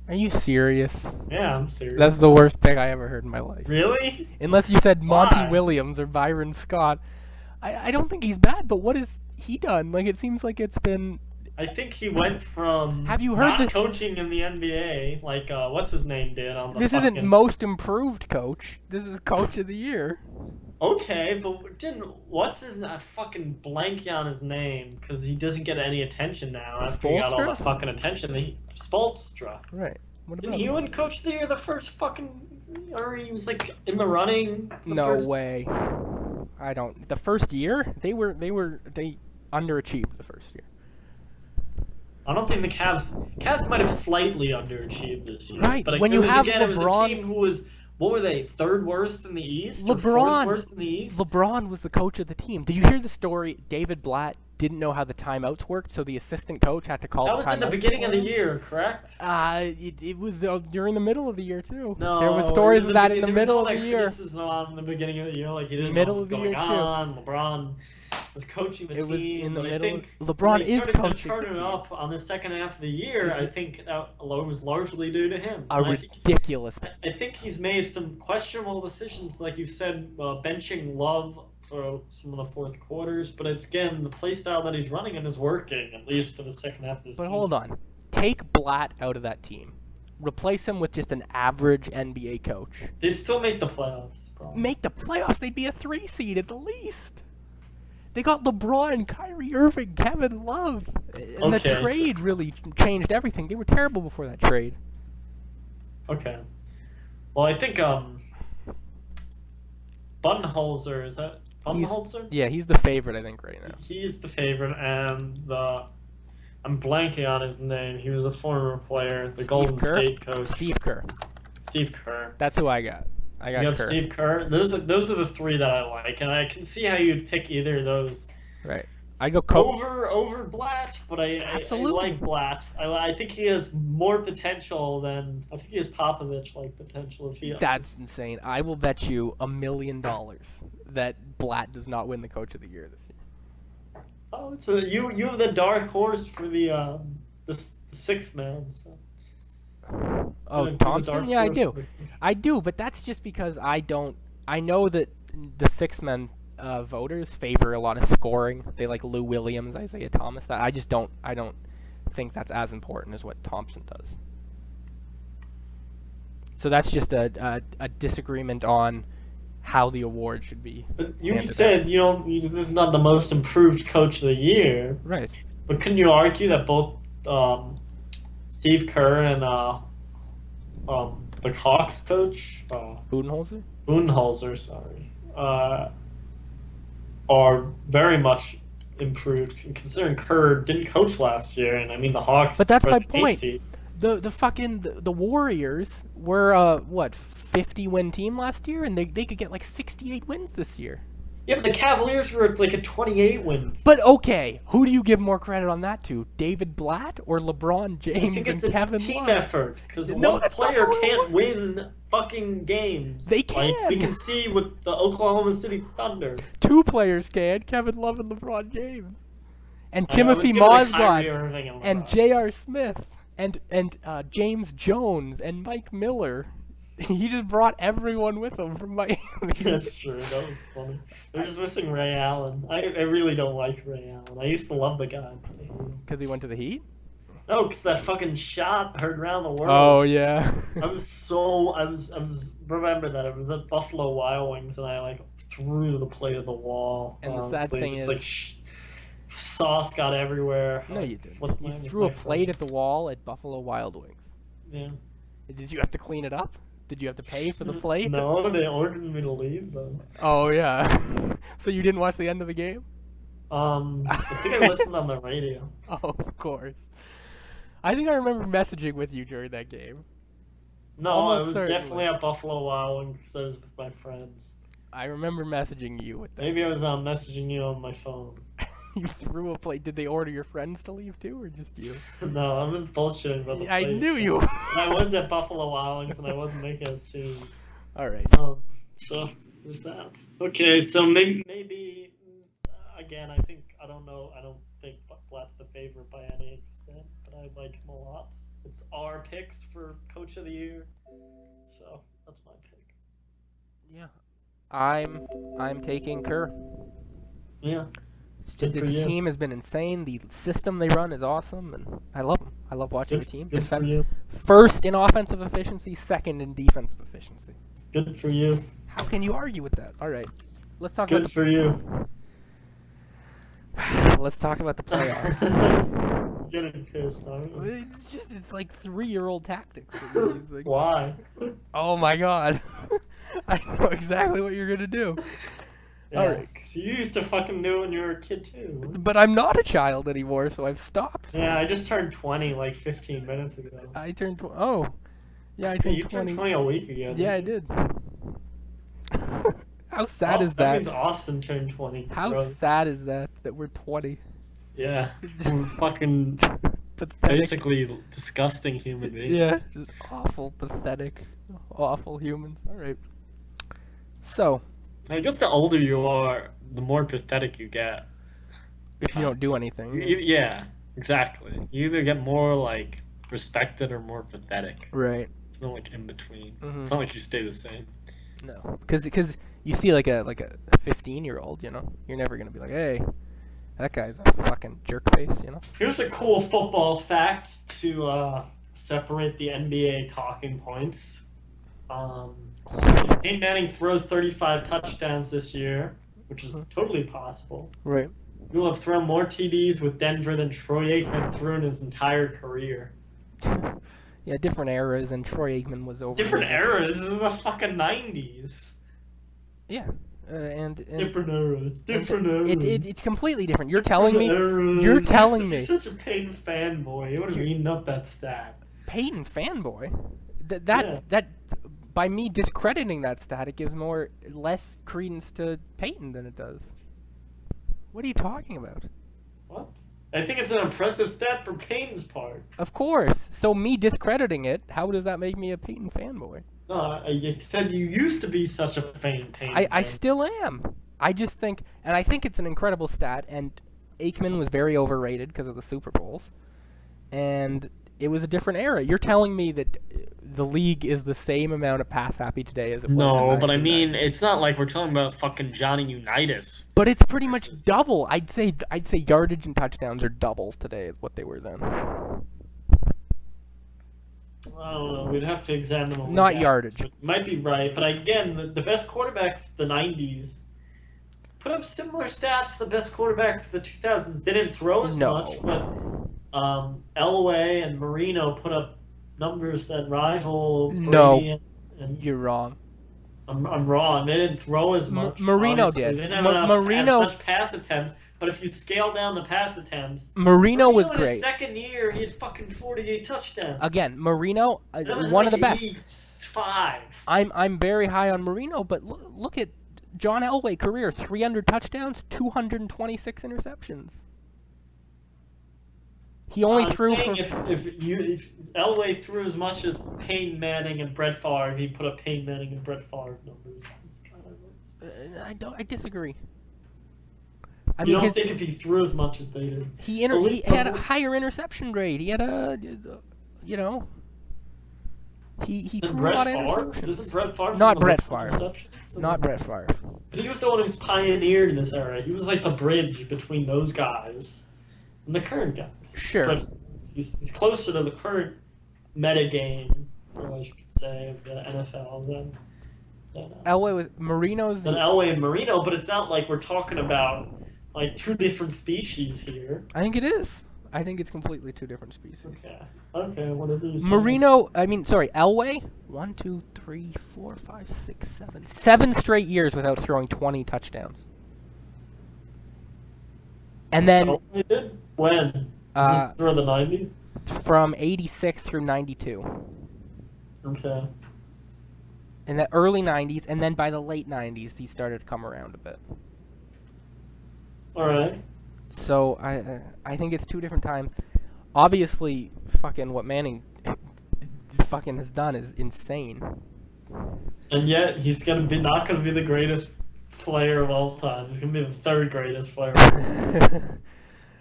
Are you serious? Yeah, I'm serious. That's the worst pick I ever heard in my life. Really? Unless you said Monty Why? Williams or Byron Scott. I don't think he's bad, but what has he done? Like, it seems like it's been... I think he went from Have you heard not the- coaching in the NBA, like what's his name did on the This isn't fucking... most improved coach. This is coach of the year. Okay, but what's his fucking blanking on his name because he doesn't get any attention now after he got all the Spoelstra? fucking attention. Spolstra. Right. What Didn't about he him? win Coach of the Year the first fucking, or he was like in the running? No way. I don't. The first year, they underachieved the first year. I don't think the Cavs might have slightly underachieved this year. Right. But When it you was have again, it was a LeBron, team who was, what were they, third worst in the East or fourth LeBron, worst in the East? LeBron was the coach of the team. Did you hear the story? David Blatt didn't know how the timeouts worked, so the assistant coach had to call That the was timeouts. in the beginning for of the him. year, correct? It was during the middle of the year too. No, There was it stories was of that in the there was middle all of the that year. criticism in the beginning of the year, like he didn't Middle know of what the was going year, too. on. LeBron was coaching the It was team. in the and middle I think of- when LeBron they is started to coaching turn the it team. up on the second half of the year, It's I think that was largely due to him. A And I think ridiculous. I think he's made some questionable decisions, like you said, benching Love for some of the fourth quarters. But it's again the play style that he's running and is working, at least for the second half of the season. But hold on. Take Blatt out of that team. Replace him with just an average NBA coach. They'd still make the playoffs. Probably. Make the playoffs. They'd be a 3 seed at the least. They got LeBron, Kyrie Irving, Kevin Love. And the Okay, so- trade really changed everything. They were terrible before that trade. Okay. Well, I think Budenholzer, is that Budenholzer? Yeah, he's the favorite, I think, right now. He's the favorite, and I'm blanking on his name. He was a former player, the Golden Kerr? State coach, Steve Kerr. Steve Kerr. That's who I got. I got You have Kerr. Steve Kerr. Those are the three that I like, and I can see how you'd pick either of those Right. I go coach. over Blatt, but I Absolutely. like Blatt. I think he has more potential than I think he has Popovich-like potential. If he That's insane. I will bet you $1 million that Blatt does not win the Coach of the Year this year. Oh, it's you have the dark horse for the sixth man. So. Oh, You're the Thompson? dark Yeah, I horse do. for the- I do, but that's just because I know that the six-man voters favor a lot of scoring. They like Lou Williams, Isaiah Thomas. I don't think that's as important as what Thompson does. So that's just a disagreement on how the award should be. But you handed said out. this is not the most improved coach of the year. Right. But couldn't you argue that both Steve Kerr and the Hawks coach Budenholzer? Budenholzer, sorry, are very much improved considering Kerr didn't coach last year, and I mean the Hawks. But that's were my the point. seed. The Warriors were what 50-win team last year, and they could get like 68 wins this year. Yeah, but the Cavaliers were like at 28 wins. But okay, who do you give more credit on that to? David Blatt or LeBron I James think and it's a Kevin team Love? effort because No, one that's not player how it can't works. win fucking games. They Like we can. can see with the Oklahoma City Thunder. Two players can: Kevin Love and LeBron James, and I would Timothy give it to Kyrie Mozgov, Irving and LeBron. J.R. Smith, and James Jones and Mike Miller. He just brought everyone with him from Miami. That's true. That was funny. They're just missing Ray Allen. I really don't like Ray Allen. I used to love the guy. Because he went to the Heat? No, because that fucking shot heard around the world. Oh, yeah. I was remember that it was at Buffalo Wild Wings, and I like threw the plate at the wall. And the sad honestly. thing just, is- like sauce got everywhere. No, I you didn't. flipped You my- threw a my plate at the face. wall at Buffalo Wild Wings. Yeah. Did you have to clean it up? Did you have to pay for the plate? No, they ordered me to leave though. Oh, yeah. So you didn't watch the end of the game? I think I listened on the radio. Oh, of course. I think I remember messaging with you during that game. No, Almost it was certainly. definitely at Buffalo Wild Wings because I was with my friends. I remember messaging you with that. Maybe I was messaging you on my phone. You threw a plate. Did they order your friends to leave too, or just you? No, I was bullshitting about the I place. knew you. And I was at Buffalo Wild Wings and I wasn't making a scene. All right. So there's that. Okay, so maybe again, I don't know. I don't think Blatt's the favorite by any extent, but I like him a lot. It's our picks for Coach of the Year, so that's my pick. Yeah. I'm taking Kerr. Yeah. It's just Good that for the you. team has been insane. The system they run is awesome, and I love them. I love watching the team. Good for you. First in offensive efficiency, second in defensive efficiency. Good for you. How can you argue with that? All right, let's talk Good about for you. let's talk about the playoffs. Getting pissed, aren't you? It's like 3-year-old tactics. that you're using. Why? Oh my god, I know exactly what you're gonna do. All right. 'Cause you used to fucking do it when you were a kid too. But I'm not a child anymore, so I've stopped. Yeah, I just turned 20 like 15 minutes ago. I turned oh, yeah, I Yeah, turned you 20. turned 20 a week ago. Yeah, I didn't did. How sad is That that? means Austin turned 20. How bro. sad is that we're 20? Yeah. We're fucking Pathetic. basically disgusting human beings. Yeah, just awful, pathetic, awful humans. All right. So, I guess the older you are, the more pathetic you get. if you don't do anything, Yeah, exactly. You either get more like respected or more pathetic. right? It's not like in between. Mhm. It's not like you stay the same. No, because you see like a 15-year-old, you're never gonna be like, hey, that guy's a fucking jerk face, Here's a cool football fact to separate the NBA talking points. Peyton Manning throws 35 touchdowns this year, which is totally possible. Right. He will have thrown more TDs with Denver than Troy Aikman threw in his entire career. Yeah, different eras, and Troy Aikman was over. Different eras. This is the fucking 90s. Yeah, and Different eras. Different eras. it's completely different. You're telling me. Eras. You're telling He's me. such a Peyton fanboy. He would have eaten up that stat. Peyton fanboy. Yeah. That by me discrediting that stat, it gives less credence to Peyton than it does. What are you talking about? What? I think it's an impressive stat for Peyton's part. Of course. So me discrediting it, how does that make me a Peyton fanboy? No, you said you used to be such a Peyton I fan. still am. I just think, and I think it's an incredible stat, and Aikman was very overrated because of the Super Bowls, and it was a different era. You're telling me that the league is the same amount of pass happy today as it was No, in but I 1990? mean, it's not like we're talking about fucking Johnny Unitas. But it's pretty much double. I'd say yardage and touchdowns are double today of what they were then. I don't know. We'd have to examine all Not that. yardage. But you might be right, but again, the best quarterbacks of the '90s put up similar stats to the best quarterbacks of the 2000s. Didn't throw as No. much, but Elway and Marino put up numbers that rival Brady No. and You're wrong. I'm wrong. They didn't throw as much. Marino obviously. did. They didn't have as much pass attempts. But if you scale down the pass attempts, Marino was in great. his second year, he had fucking 48 touchdowns. Again, Marino, That was one of the like best. 5. I'm very high on Marino, but look at John Elway career: 300 touchdowns, 226 interceptions. He only threw saying for. if Elway threw as much as Peyton Manning and Brett Favre, he put up Peyton Manning and Brett Favre numbers. I disagree. I You mean, don't think if he threw as much as they did? he had a higher interception rate. He had he Does threw a lot of Brett Favre? interceptions. Doesn't Brett Favre? Not have the Brett most Favre. interceptions? Not Brett Favre. But he was the one who's pioneered in this era. He was like the bridge between those guys and the current guys. Sure. But he's closer to the current meta game, so I should say, of the NFL than Elway was Marino's. Elway and Marino. But it's not like we're talking about like two different species here. I think it is. I think it's completely two different species. Okay, whatever you say. Elway, 1, 2, 3, 4, 5, 6, 7. 7 straight years without throwing 20 touchdowns. And then Oh, he did? When? Is this through the 90s? from 86 through 92. Okay. In the early 90s, and then by the late 90s, he started to come around a bit. All right. So I think it's two different times. Obviously, fucking what Manning fucking has done is insane. And yet he's not gonna be the greatest player of all time. He's gonna be the third greatest player.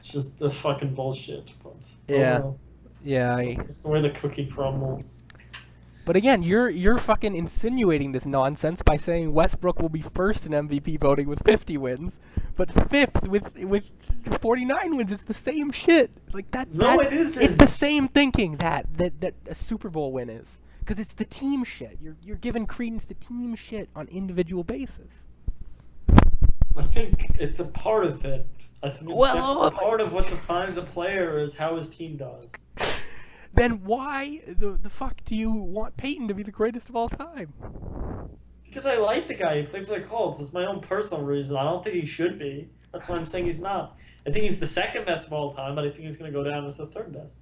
It's just the fucking bullshit. But, Yeah. well, Yeah. it's the way the cookie crumbles. But again, you're fucking insinuating this nonsense by saying Westbrook will be first in MVP voting with 50 wins, but fifth with 49 wins. It's the same shit. Like that. No, it isn't. It's the same thinking that a Super Bowl win is, because it's the team shit. You're giving credence to team shit on individual basis. I think it's a part of it. I think it's Well, definitely part of what defines a player is how his team does. Then why the fuck do you want Peyton to be the greatest of all time? Because I like the guy. He played for the Colts. It's my own personal reason. I don't think he should be. That's why I'm saying he's not. I think he's the second best of all time, but I think he's going to go down as the third best.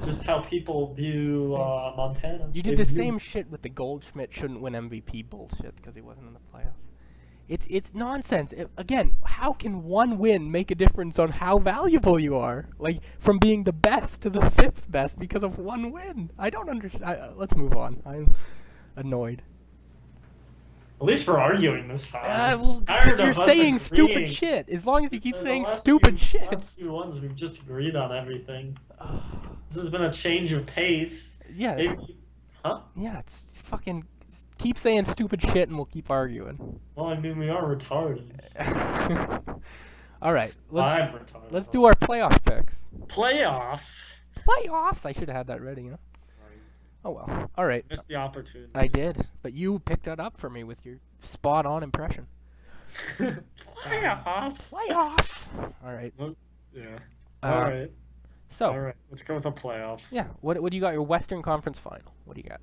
Just how people view Montana. You did the same shit with the Goldschmidt shouldn't win MVP bullshit because he wasn't in the playoffs. It's nonsense. Again, how can one win make a difference on how valuable you are? Like, from being the best to the 5th best because of one win. I don't understand. Let's move on. I'm annoyed. At least we're arguing this time. Well, you're saying stupid shit. As long as you keep saying stupid shit. The last few ones, we've just agreed on everything. This has been a change of pace. Yeah. Maybe, huh? Yeah, it's fucking... Keep saying stupid shit and we'll keep arguing. Well, I mean, we are retarded. All right, I'm retarded. let's do our playoff picks. Playoffs? Playoffs? I should have had that ready, you know? Oh, well. All right. Missed the opportunity. I did, but you picked it up for me with your spot-on impression. Playoffs? Playoffs! All right. Yeah. All right. So. All right, let's go with the playoffs. Yeah, what do you got? Your Western Conference Final. What do you got?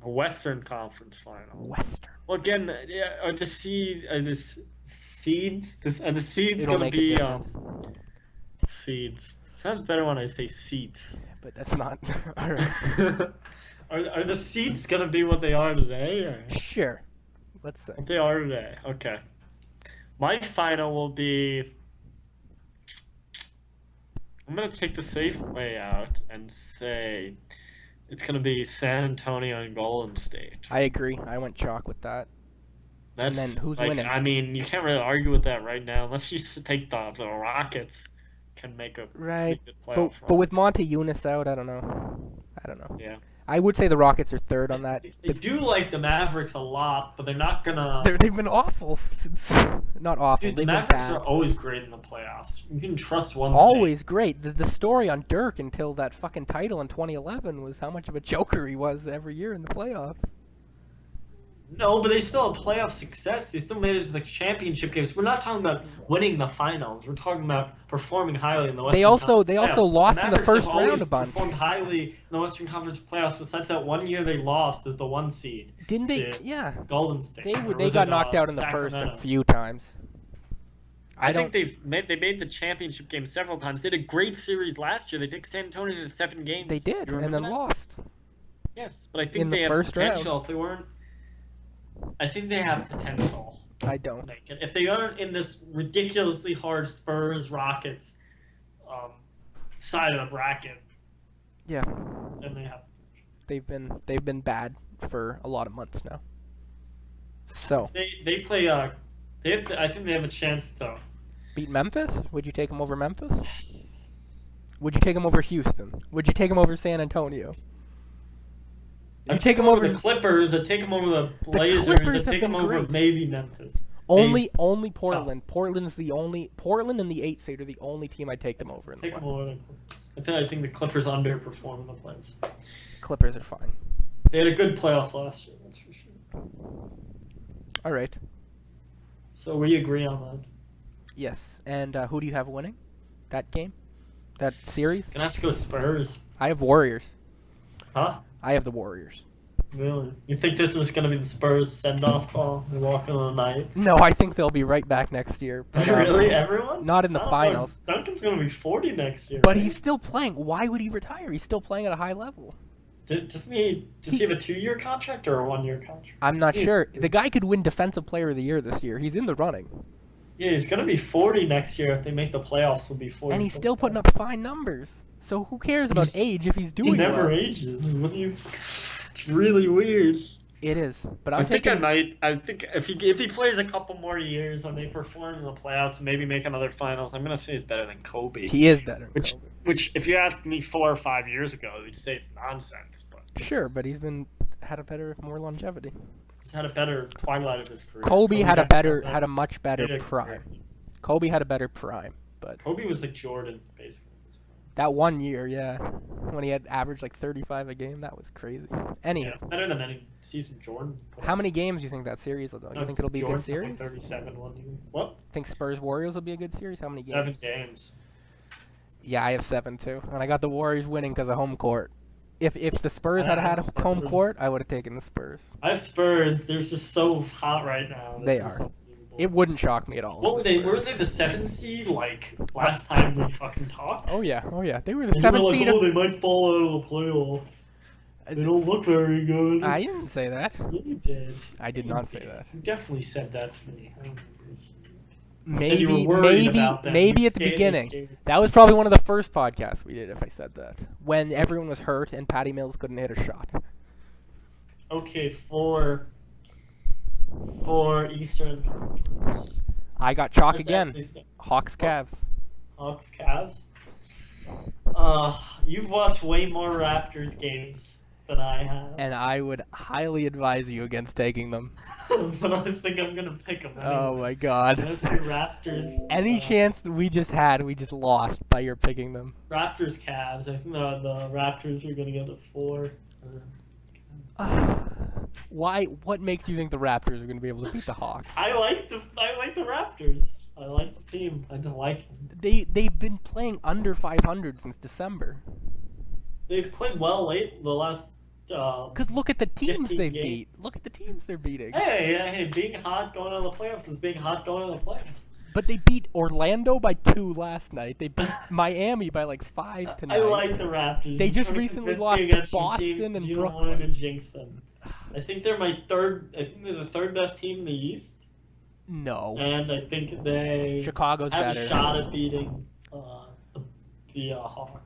A Western Conference Final. Western. Well, again, are the seeds It'll gonna make be a difference. seeds? Sounds better when I say seats. But that's not. All right. Are the seats gonna be what they are today? Or? Sure. Let's see. What they are today. Okay. My final will be. I'm gonna take the safe way out and say it's gonna be San Antonio and Golden State. I agree. I went chalk with that. That's, and then who's like, winning? I mean, you can't really argue with that right now, unless you take the Rockets can make a Right. pretty good playoff But with Monte Eunice out, I don't know. yeah. I would say the Rockets are third on that. They do like the Mavericks a lot, but they're not gonna. They've been awful since. Not awful. Dude, the they've been Mavericks bad. are always great in the playoffs. You can trust one. Always great. The story on Dirk until that fucking title in 2011 was how much of a joker he was every year in the playoffs. No, but they still had playoff success. They still made it to the championship games. We're not talking about winning the finals. We're talking about performing highly in the Western Conference They playoffs. also lost in the Mavericks first have always round a bunch. Performed highly in the Western Conference playoffs. Besides that one year they lost as the 1 seed. Didn't they? to Yeah. Golden State. They Or they was got it, knocked out in the first Sacramento? a few times. I think they made the championship game several times. They had a great series last year. They took San Antonio to 7 games. They did, You and remember then that? lost. Yes, but I think In the they have first potential. round. If they weren't, I think they have potential. I don't. Like, if they aren't in this ridiculously hard Spurs Rockets side of the bracket, Yeah. then they have. They've been bad for a lot of months now. So They play. I think they have a chance to beat Memphis? Would you take them over Memphis? Would you take them over Houston? Would you take them over San Antonio? I'd You take them over the Clippers. I'd take them over the Blazers. Clippers I'd have take them been over great. maybe Memphis. Only Portland. Portland's the only. Portland and the 8 seed are the only team I'd take them over in the Take them West. over the Clippers. I think the Clippers underperform in the playoffs. Clippers are fine. They had a good playoff last year, that's for sure. All right. So we agree on that. Yes. And who do you have winning that game? That series? Gonna have to go Spurs. I have Warriors. Huh? I have the Warriors. Really? You think this is gonna be the Spurs send-off ball? They walk in the night. No, I think they'll be right back next year. But, Really, everyone? Not in the finals. Duncan's gonna be 40 next year. But right? he's still playing. Why would he retire? He's still playing at a high level. Doesn't he? Does he have a 2-year contract or a 1-year contract? I'm not Jesus. sure. The guy could win Defensive Player of the Year this year. He's in the running. Yeah, he's gonna be 40 next year. If they make the playoffs, he'll be 40. And he's still putting up fine numbers. So who cares about age if he's doing He never well? ages. What do you? It's really weird. It is. But I think if he plays a couple more years and they perform in the playoffs and maybe make another finals, I'm gonna say he's better than Kobe. He is better. Than Kobe. Which, if you asked me 4 or 5 years ago, you'd say it's nonsense. But Sure, but he's had a better, more longevity. he's had a better twilight of his career. Kobe had a much better Had a prime. career. Kobe had a better prime, but Kobe was like Jordan, basically. that 1 year, yeah, when he had averaged like 35 a game, that was crazy. Anyhow, Yeah, it's better than any season Jordan. put how up. many games do you think that series will go? You think it'll be a Jordan good put, like, series? 37 1 year. What? Think Spurs Warriors will be a good series? How many games? 7 games. Yeah, I have 7 too, and I got the Warriors winning because of home court. If the Spurs had had a home court, I would have taken the Spurs. I have Spurs. They're just so hot right now. They This is are. unbelievable. It wouldn't shock me at all. What if were the they? Spurs- Were they the 7th seed like last time we fucking talked? Oh yeah. They were the And you were 7th like, seed. oh, they might fall out of the playoff. They don't look very good. I didn't say that. Yeah, you did. I did You not say did. that. You definitely said that to me. I don't remember you saying that. You said you were Maybe, worried about them. maybe You at the scared- beginning. scared. That was probably one of the first podcasts we did. If I said that, when everyone was hurt and Patty Mills couldn't hit a shot. Okay, for Eastern. I got chalk Let's again. actually start. Hawks, Cavs. Hawks, Cavs. You've watched way more Raptors games than I have. And I would highly advise you against taking them. But I think I'm gonna pick them. Anyway. Oh my I'm God. gonna say Raptors. Any chance that we just had, we just lost by your picking them. Raptors, Cavs. I think the Raptors are gonna get a 4. Why? What makes you think the Raptors are going to be able to beat the Hawks? I like the Raptors. I like the team. I just like them. They've been playing under 500 since December. They've played well late the last. Cause look at the teams 15 they've games. beat. Look at the teams they're beating. Hey, being hot going on the playoffs is being hot going on the playoffs. But they beat Orlando by 2 last night. They beat Miami by like 5 tonight. I like the Raptors. They You're just trying to recently convince me lost to against your Boston team 'cause and you don't want to Brooklyn. jinx them. I think they're my third. I think they're the third best team in the East, No. and I think they Chicago's have better. a shot at beating the Hawks.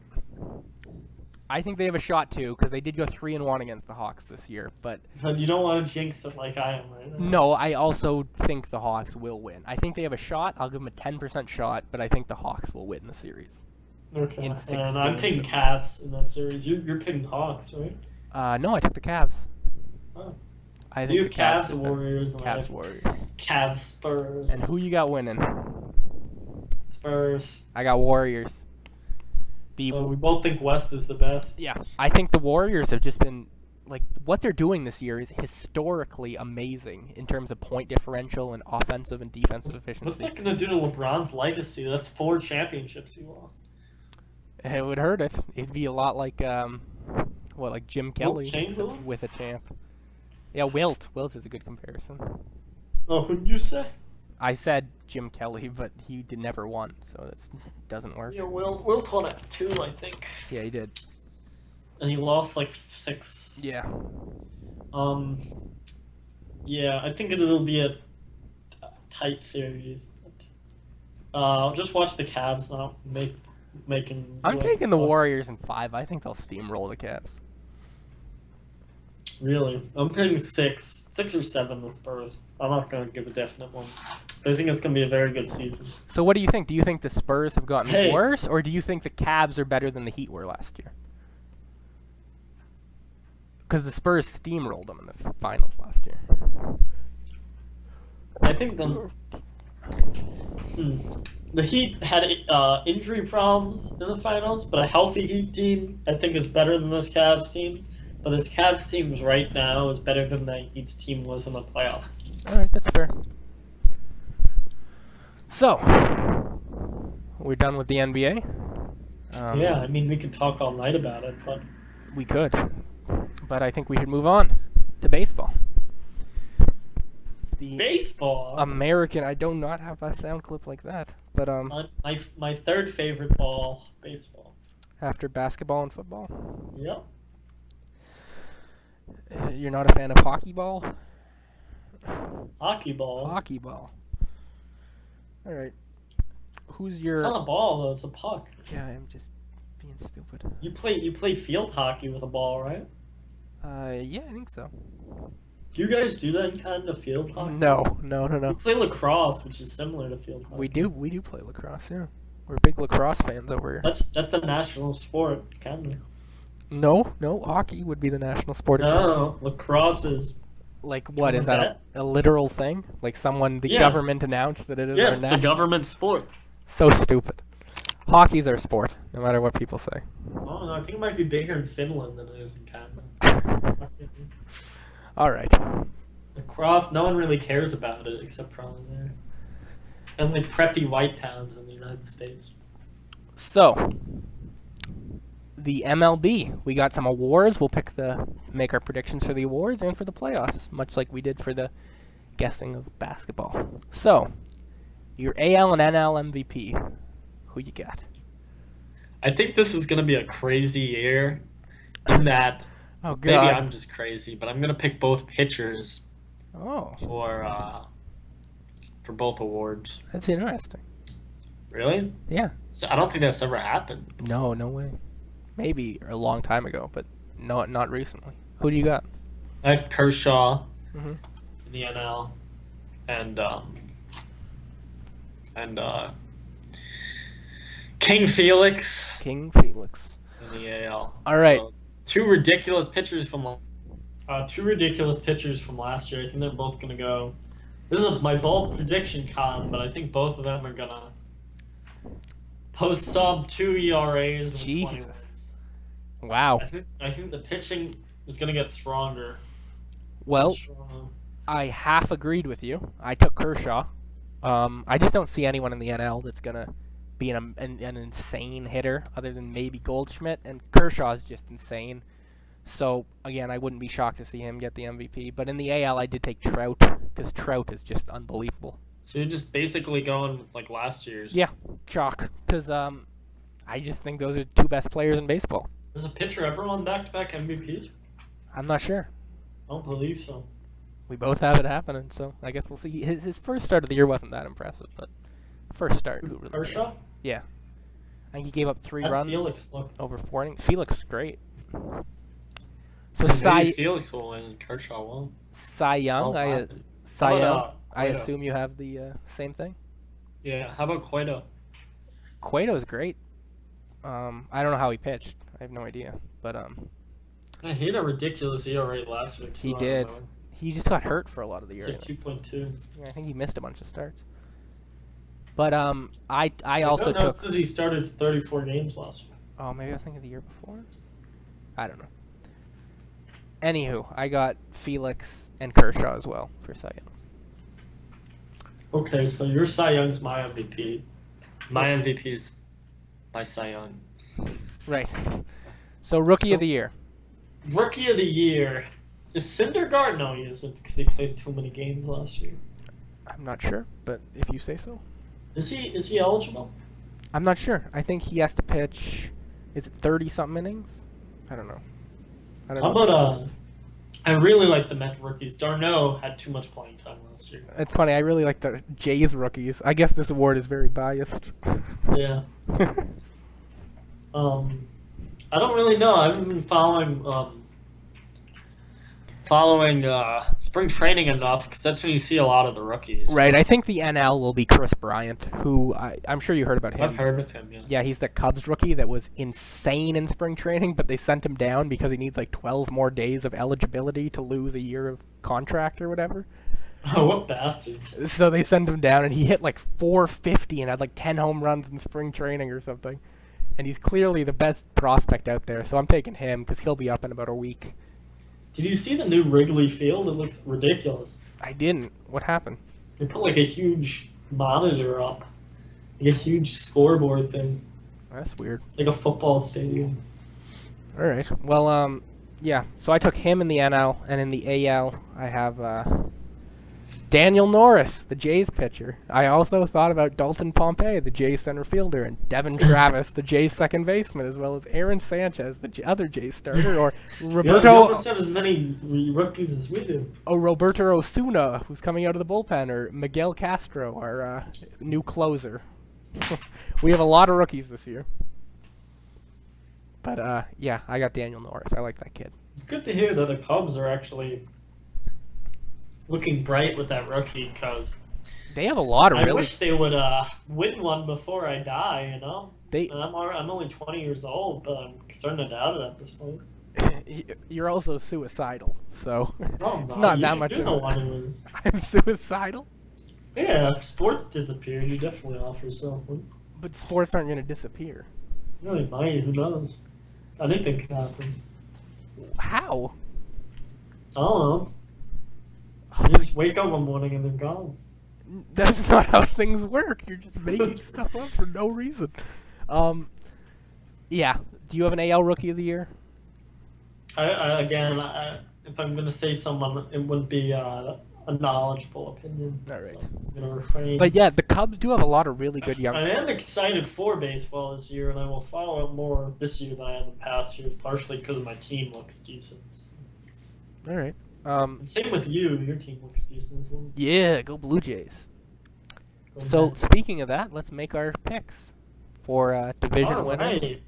I think they have a shot too, because they did go 3-1 against the Hawks this year. But But you don't want to jinx it like I am right now. no, I also think the Hawks will win. I think they have a shot. I'll give them a 10% shot, but I think the Hawks will win the series. Okay. in 6 And I'm games. picking Cavs in that series. You're picking Hawks, right? No, I took the Cavs. Oh. I So think you the have Cavs are better. Warriors and I Cavs have Warriors. Cavs Spurs. And who you got winning? Spurs. I got Warriors. The So we both think West is the best. Yeah, I think the Warriors have just been like what they're doing this year is historically amazing in terms of point differential and offensive and defensive What's efficiency. that going to do to LeBron's legacy? That's 4 championships he lost. It would hurt it. It'd be a lot like like Jim Kelly Chamberlain? with a champ. Yeah, Wilt. Wilt is a good comparison. Oh, who'd you say? I said Jim Kelly, but he never won, so it doesn't work. Yeah, Wilt won it 2, I think. Yeah, he did. And he lost like 6. Yeah. Yeah, I think it'll be a tight series. But, just watch the Cavs, not making. I'm taking the Warriors in 5. I think they'll steamroll the Cavs. Really, I'm picking 6 or 7. The Spurs. I'm not gonna give a definite one. But I think it's gonna be a very good season. So what do you think? Do you think the Spurs have gotten Hey. worse, or do you think the Cavs are better than the Heat were last year? Because the Spurs steamrolled them in the finals last year. I think the Heat had injury problems in the finals, but a healthy Heat team I think is better than this Cavs team. But this Cavs team right now is better than the Heat's team was in the playoffs. All right, that's fair. So, we're done with the NBA. Yeah, I mean we could talk all night about it, but We could, but I think we should move on to baseball. The baseball. American. I do not have a sound clip like that, but My third favorite ball, baseball. after basketball and football, Yep. you're not a fan of hockey ball. Hockey ball. Hockey ball. All right. Who's your? It's not a ball though; it's a puck. Yeah, I'm just being stupid. You play field hockey with a ball, right? Yeah, I think so. Do you guys do that kind of field hockey? No. We play lacrosse, which is similar to field hockey. We do play lacrosse. Yeah, we're big lacrosse fans over here. That's the national sport, kind of. No, hockey would be the national sport. of Canada. No, lacrosse is. Like what is Remember that? A literal thing? Like the Yeah. government announced that it is Yeah, our it's the national. government sport. So stupid. Hockey's our sport, no matter what people say. Oh, no, I think it might be bigger in Finland than it is in Canada. All right. Lacrosse, no one really cares about it except probably there. And like preppy white towns in the United States. So, the MLB. We got some awards. We'll make our predictions for the awards and for the playoffs, much like we did for the guessing of basketball. So, your AL and NL MVP. Who you got? I think this is going to be a crazy year in that Oh, maybe God. I'm just crazy, but I'm going to pick both pitchers Oh, for both awards. that's interesting. Really? Yeah. So I don't think that's ever happened. No way. Maybe a long time ago, but not recently. Who do you got? I have Kershaw Mm-hmm. in the NL and King Felix King Felix. in the AL. All right. So, two ridiculous pitchers from last year. I think they're both gonna go. This is my bold prediction, Con, but I think both of them are gonna post sub 2 ERAs with 20 Jesus. wins. Wow. I think the pitching is gonna get stronger. Well, I half agreed with you. I took Kershaw. I just don't see anyone in the NL that's gonna be an insane hitter other than maybe Goldschmidt, and Kershaw's just insane. So again, I wouldn't be shocked to see him get the MVP. But in the AL, I did take Trout because Trout is just unbelievable. So you're just basically going with like last year's. Yeah, chalk. Because I just think those are the two best players in baseball. Has a pitcher ever won back-to-back MVPs? I'm not sure. I don't believe so. We both have it happening, so I guess we'll see. His first start of the year wasn't that impressive, but first start. Who really Kershaw? Yeah. I think he gave up 3 How'd runs Felix look? over 4 innings. Felix is great. So Maybe Felix will win and Kershaw won't. Cy Young, Well, I possibly. Cy How Young. about, I Cueto? assume you have the same thing. Yeah. How about Cueto? Cueto's great. I don't know how he pitched. I have no idea, but He had a ridiculous ERA last year too. He did. He just got hurt for a lot of the It's year. like 2.2. Yeah, I think he missed a bunch of starts. But I also no, took. it says he started 34 games last year. Oh, maybe I was thinking the year before. I don't know. Anywho, I got Felix and Kershaw as well for Cy Youngs. Okay, so your Cy Young's my MVP. My MVP is my Cy Young. Right. So rookie of the year. Rookie of the year is Syndergaard. No, he isn't because he played too many games last year. I'm not sure, but if you say so. Is he eligible? I'm not sure. I think he has to pitch. Is it 30-something innings? I don't know. How about I really like the Met rookies. D'Arnaud had too much playing time last year. It's funny. I really like the Jays rookies. I guess this award is very biased. Yeah. I don't really know. I haven't been following spring training enough because that's when you see a lot of the rookies. Right. I think the NL will be Chris Bryant, who I'm sure you heard about him. I've heard of him. Yeah. Yeah, he's the Cubs rookie that was insane in spring training, but they sent him down because he needs like 12 more days of eligibility to lose a year of contract or whatever. Oh, what bastards! So they sent him down, and he hit like 450 and had like 10 home runs in spring training or something. And he's clearly the best prospect out there, so I'm taking him because he'll be up in about a week. Did you see the new Wrigley Field? It looks ridiculous. I didn't. What happened? They put like a huge monitor up, like a huge scoreboard thing, That's weird. like a football stadium. All right. Well, yeah. So I took him in the NL, and in the AL, I have Daniel Norris, the Jays pitcher. I also thought about Dalton Pompey, the Jays center fielder, and Devin Travis, the Jays second baseman, as well as Aaron Sanchez, the other Jays starter, or You Roberto almost have as many rookies as we do. Roberto Osuna, who's coming out of the bullpen, or Miguel Castro, our new closer. We have a lot of rookies this year. But yeah, I got Daniel Norris. I like that kid. It's good to hear that the Cubs are actually looking bright with that rookie because They have a lot of I really. wish they would win one before I die. You know, They I'm only 20 years old, but I'm starting to doubt it at this point. You're also suicidal, so Oh, it's no, not you, that much. You're the one who is. I'm suicidal, Yeah, if sports disappeared, you definitely offer something. but sports aren't going to disappear. No, they might. Who knows? Anything can happen. How? I don't know. You just wake up one morning and they're gone. That's not how things work. You're just making stuff up for no reason. Yeah, Do you have an AL Rookie of the Year? If I'm gonna say someone, it would be a knowledgeable opinion. All So right. I'm gonna refrain. But yeah, the Cubs do have a lot of really good young. I am excited for baseball this year, and I will follow it more this year than I have in past years, partially because my team looks decent. All right. And same with you. Your team looks decent as well. Yeah, go Blue Jays. Go So Mets. speaking of that, let's make our picks for division All winners. right.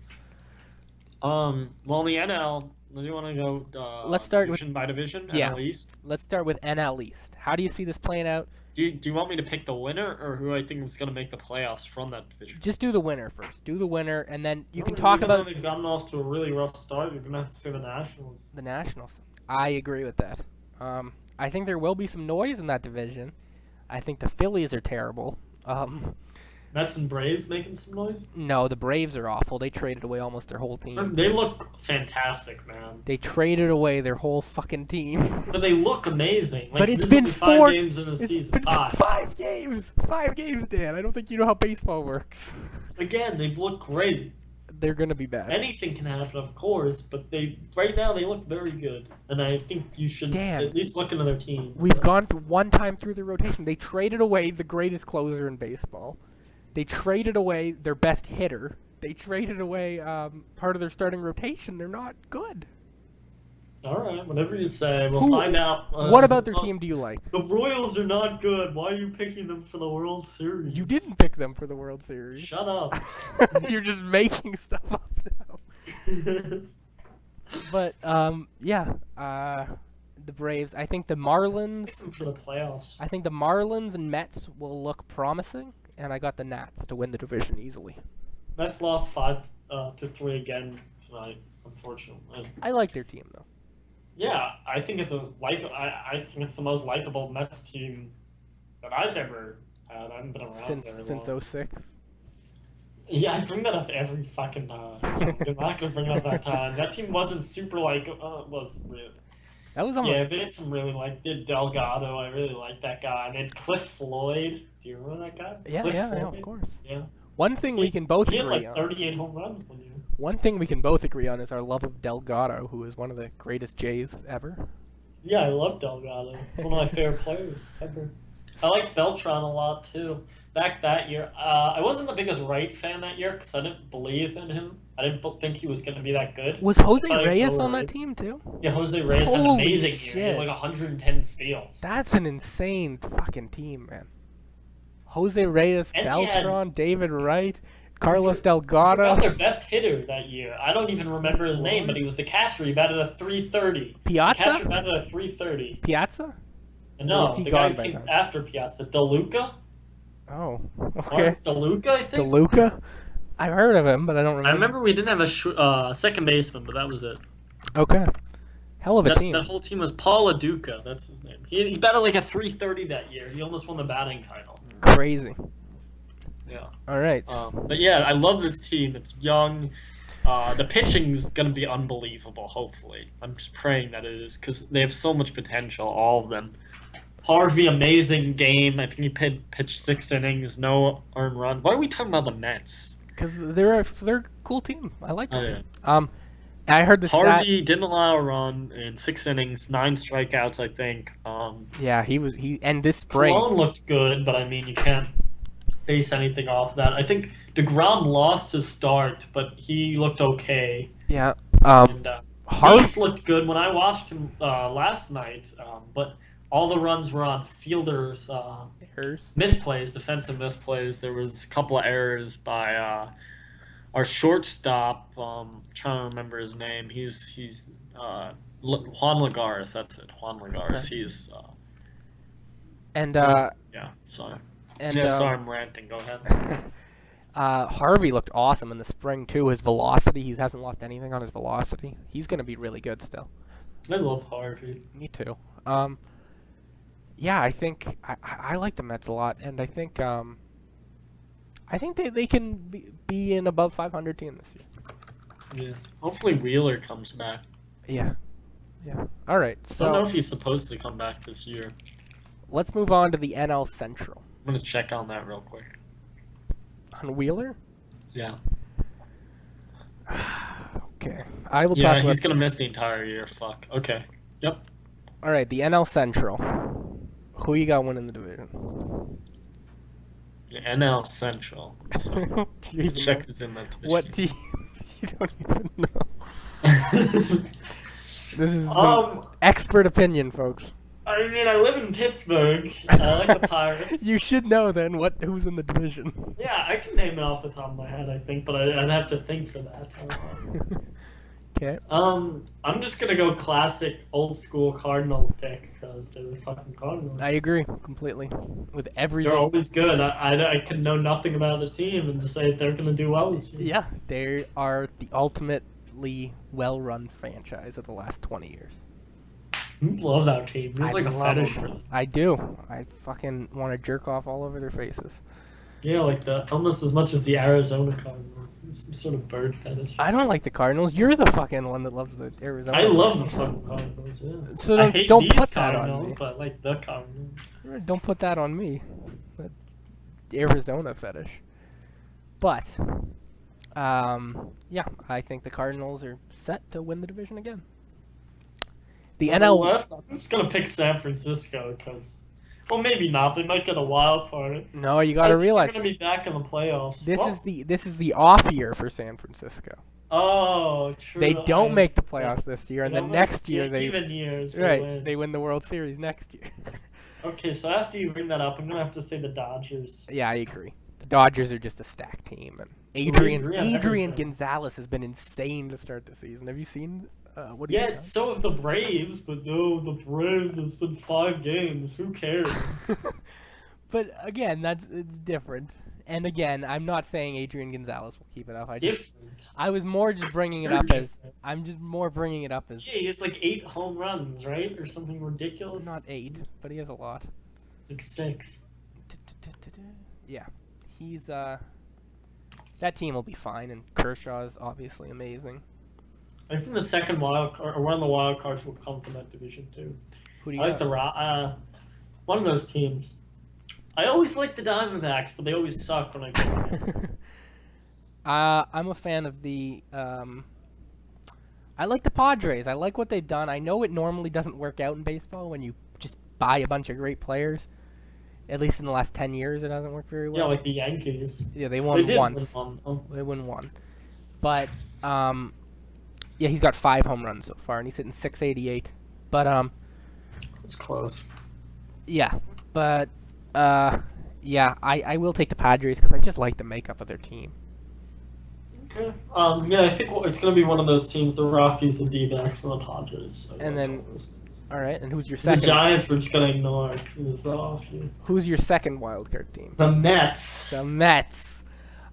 Well, in the NL, do you want to go? Let's start with- division by division. Yeah. NL East. Let's start with NL East. How do you see this playing out? Do you want me to pick the winner, or who I think is going to make the playoffs from that division? Just do the winner first. Do the winner, and then you can Well, talk even though about they've gotten off to a really rough start. You're gonna have to say the Nationals. the Nationals. I agree with that. I think there will be some noise in that division. I think the Phillies are terrible. Mets and Braves making some noise. No, the Braves are awful. They traded away almost their whole team. They look fantastic, man. They traded away their whole fucking team. But they look amazing. Like, But it's this been will be 5 4 games in a It's season. been 5. 5 games. 5 games, Dan. I don't think you know how baseball works. Again, they've looked great. They're gonna be bad. Anything can happen, of course, but right now they look very good, and I think you should Dan, at least look into their team. We've gone through one time through the rotation. They traded away the greatest closer in baseball. They traded away their best hitter. They traded away part of their starting rotation. They're not good. All right, whatever you say, we'll Who- find out. What about their team do you like? The Royals are not good. Why are you picking them for the World Series? You didn't pick them for the World Series. Shut up. You're just making stuff up now. But the Braves. I think the Marlins. Pick them for the playoffs. I think the Marlins and Mets will look promising, and I got the Nats to win the division easily. Mets lost 5-3 again tonight, unfortunately. I like their team though. Yeah, I think it's I think it's the most likable Mets team that I've ever had. I haven't been around very Since long. 06. Yeah, I bring that up every fucking time. So I'm not gonna bring it up that time. That team wasn't super was really. That was almost. Yeah, they had some really did Delgado. I really like that guy. And then Cliff Floyd. Do you remember that guy? Yeah, Cliff yeah, Floyd? of course. Yeah. One thing we can both He had agree like on. 38 home runs one year. One thing we can both agree on is our love of Delgado, who is one of the greatest Jays ever. Yeah, I love Delgado. He's one of my favorite players ever. I like Beltran a lot too. Back that year, I wasn't the biggest Wright fan that year because I didn't believe in him. I didn't think he was going to be that good. Was Jose I like Reyes Joe on that Wright. team too? Yeah, Jose Reyes had an Holy amazing year. He shit. had like 110 steals. That's an insane fucking team, man. Jose Reyes, And he had- Beltran, David Wright, Carlos Got Delgado, their best hitter that year. I don't even remember his name, but he was the catcher. He batted a 330. The catcher Piazza? batted a 330. Piazza? And Or no, is he the gone guy by came then? after Piazza. DeLuca? Oh, okay. Mark DeLuca, I think? DeLuca? I've heard of him, but I don't remember. I remember we didn't have a second baseman, but that was it. Okay. Hell of a That, team. that whole team was Paul Aduca. That's his name. He batted like a 330 that year. He almost won the batting title. Crazy. Yeah. All right. But yeah, I love this team. It's young. The pitching's gonna be unbelievable. Hopefully, I'm just praying that it is because they have so much potential. All of them. Harvey, amazing game. I think he pitched 6 innings, no earned run. Why are we talking about the Mets? Because they're a cool team. I like Oh, them. yeah. I heard the stat. Harvey didn't allow a run in 6 innings, 9 strikeouts, I think. Yeah, and this spring. Cologne looked good, but I mean, you can't base anything off that. I think DeGrom lost his start, but he looked okay. Yeah. And Harvey. Heath looked good when I watched him last night, but all the runs were on fielders' misplays, defensive misplays. There was a couple of errors by our shortstop. Trying to remember his name. He's Juan Lagares. That's it, Juan Lagares. Okay. He's Yeah, sorry. and Sorry, I'm ranting. Go ahead. Harvey looked awesome in the spring too. His velocity, he hasn't lost anything on his velocity. He's gonna be really good still. I love Harvey. Me too. Yeah, I think I like the Mets a lot, and I think they can be an above 500 team this year. Yeah. Hopefully Wheeler comes back. Yeah. All right, I don't know if so he's supposed to come back this year. let's move on to the NL Central. I'm gonna check on that real quick. On Wheeler, Yeah. Okay. I will Yeah, talk about. he's gonna miss the entire year. Fuck. Okay. Yep. All right, the NL Central. Who you got winning the division? The NL Central. So, Do you even check know? who's in that division. What team? You don't even know. This is some um, expert opinion, folks. I mean, I live in Pittsburgh. I like the Pirates. You should know then who's in the division. Yeah, I can name it off the top of my head, I think, but I'd have to think for that. Okay. I'm just gonna go classic old school Cardinals pick because they're the fucking Cardinals. I agree completely with everything. They're always good. I could know nothing about the team and just say they're gonna do well this year. Yeah, they are the ultimately well-run franchise of the last 20 years. You love that team. You have like a love fetish them. for them. I do. I fucking want to jerk off all over their faces. Yeah, like the almost as much as the Arizona Cardinals. Some sort of bird fetish. I don't like the Cardinals. You're the fucking one that loves the Arizona. I love the fucking Cardinals. Yeah. So I hate don't these put that on Cardinals, me. but I like the Cardinals. Don't put that on me. That Arizona fetish. But, yeah, I think the Cardinals are set to win the division again. The NL West, I'm just gonna pick San Francisco because, well, maybe not. They might get a wild card. No, you got to realize they're gonna be back in the playoffs. this is the off year for San Francisco. Oh, true. They don't make the playoffs this year, and They then don't next make- year yeah, even years they win the World Series next year. Okay, so after you bring that up, I'm gonna have to say the Dodgers. Yeah, I agree. The Dodgers are just a stacked team, and agree on Adrian everything. Gonzalez has been insane to start the season. Have you seen what? Yeah, He's so have the Braves, but no, the Braves. It's been 5 games. Who cares? done? But again, it's different. And again, I'm not saying Adrian Gonzalez will keep it up. Different. I was more just bringing it You're up as different. I'm just more bringing it up as Yeah, he has like 8 home runs, right, or something ridiculous. not 8, but he has a lot. It's like 6. Yeah, he's that team will be fine, and Kershaw is obviously amazing. I think the second wild card, or one of the wild cards, will come from that division too. Who do you I like got? the one of those teams. I always like the Diamondbacks, but they always suck when I get them. I'm a fan of the. I like the Padres. I like what they've done. I know it normally doesn't work out in baseball when you just buy a bunch of great players. At least in the last 10 years, it hasn't worked very well. Yeah, like the Yankees. Yeah, they They won did once. win one. They won one. But yeah, he's got 5 home runs so far, and he's hitting .688. But It's close. yeah, but yeah, I will take the Padres because I just like the makeup of their team. Okay. Yeah, I think it's gonna be one of those teams: the Rockies, the D-backs, and the Padres. And then- All right, and who's your the second? Giants, we're just gonna ignore because it's the off year. Who's your second wild card team? The Mets. The Mets.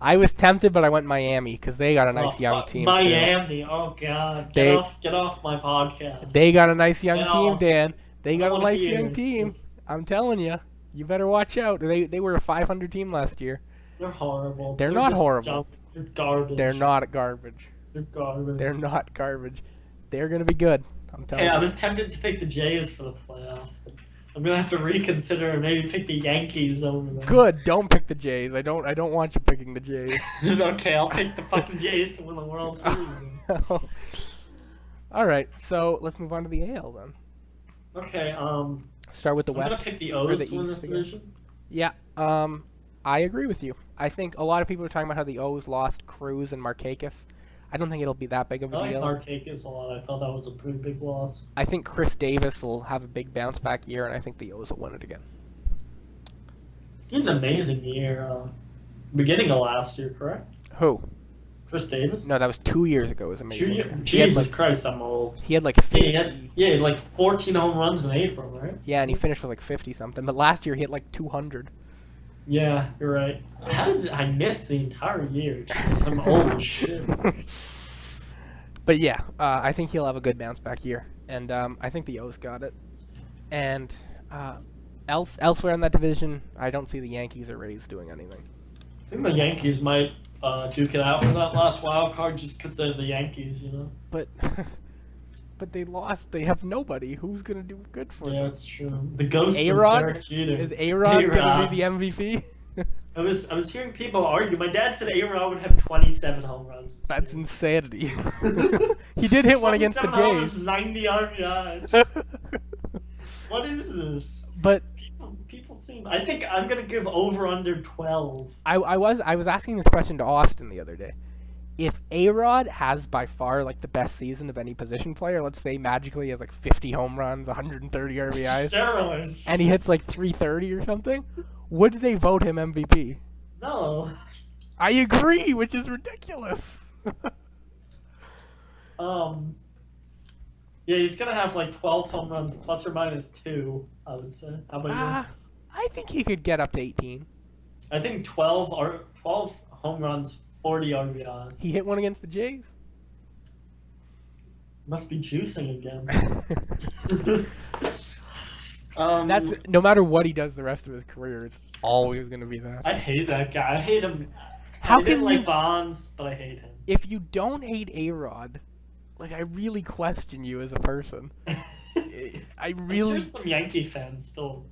I was tempted, but I went Miami because they got a nice Oh, young fuck, team. Miami. Oh God. Get off my podcast. They got a nice young Get team, off. Dan. They I got a wanna nice hear young team. this. I'm telling you, you better watch out. They were a 500 team last year. They're horrible. They're not just horrible. junk. They're garbage. They're not garbage. They're garbage. They're not garbage. They're gonna be good. I'm telling Hey, I you. was tempted to pick the Jays for the playoffs, but I'm gonna have to reconsider and maybe pick the Yankees over them. Good. Don't pick the Jays. I don't want you picking the Jays. Okay, I'll pick the fucking Jays to win the World Series. then. All right. So let's move on to the AL then. Okay, Start with the I'm gonna West. pick the or O's the to win East this again. division. Yeah. I agree with you. I think a lot of people are talking about how the O's lost Cruz and Markakis. I don't think it'll be that big of I a like deal. Markakis a lot. I thought that was a pretty big loss. I think Chris Davis will have a big bounce back year, and I think the O's will win it again. He had an amazing year. Beginning of last year, correct? Who? Chris Davis. No, that was 2 years ago. It was amazing. 2 years. He had Jesus like, Christ, I'm old. he had like Yeah, 50. he had like 14 home runs in April, right? Yeah, and he finished with like 50 something. But last year he had like 200. Yeah, you're right. How did I miss the entire year? Jesus, I'm old as shit. But yeah, I think he'll have a good bounce back year, and I think the O's got it. And elsewhere in that division, I don't see the Yankees or Rays doing anything. I think the Yankees might duke it out for that last wild card just because they're the Yankees, you know? But but they lost. They have nobody. Who's gonna do good for Yeah, them? that's true. The ghost of A-Rod? Derek Jeter. Is A-Rod A-Rod. gonna be the MVP? I was hearing people argue. My dad said A-Rod would have 27 home runs. That's insanity. He did hit one against the 27 home runs, Jays. 90 RBIs. What is this? But People seem. I think I'm gonna give over under 12. I was asking this question to Austin the other day. If A-Rod has by far like the best season of any position player, let's say magically he has like 50 home runs, 130 RBIs, Steroids. and he hits like 330 or something, would they vote him MVP? No. I agree, which is ridiculous. Yeah, he's gonna have like 12 home runs plus or minus 2. I would say. How about you? I think he could get up to 18. I think 12 home runs, 40 RBIs. He hit one against the Jays. Must be juicing again. That's no matter what he does the rest of his career, it's always going to be that. I hate that guy. I hate him. How I didn't can you, like Bonds, but I hate him. if you don't hate A-Rod, like I really question you as a person. I really. I'm sure some Yankee fans still.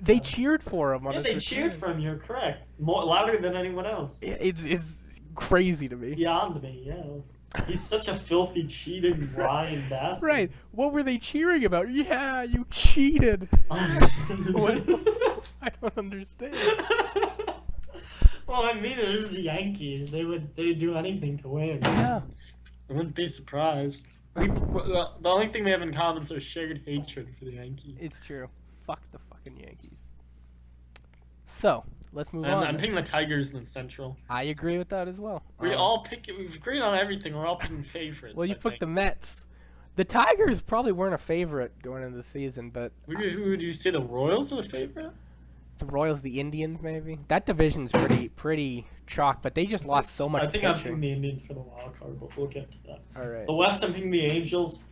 They cheered for him. Yeah, they cheered for him. You're correct. More louder than anyone else. It's crazy to me. Beyond me, yeah. He's such a filthy, cheating, lying bastard. Right. What were they cheering about? Yeah, you cheated. What? I don't understand. Well, I mean, it is the Yankees. They'd do anything to win. Yeah. I wouldn't be surprised. The only thing they have in common is their shared hatred for the Yankees. It's true. Fuck the fucking Yankees. So, let's move on. I'm picking the Tigers in the Central. I agree with that as well. We've agreed on everything. We're all picking favorites. Well, you I picked think. the Mets. The Tigers probably weren't a favorite going into the season, but Who would you say the Royals are the favorite? the Royals, the Indians, maybe. That division's pretty chalk, but they just lost so much I think I'm pitching. picking the Indians for the wild card, but we'll get to that. All right. The West, I'm picking the Angels.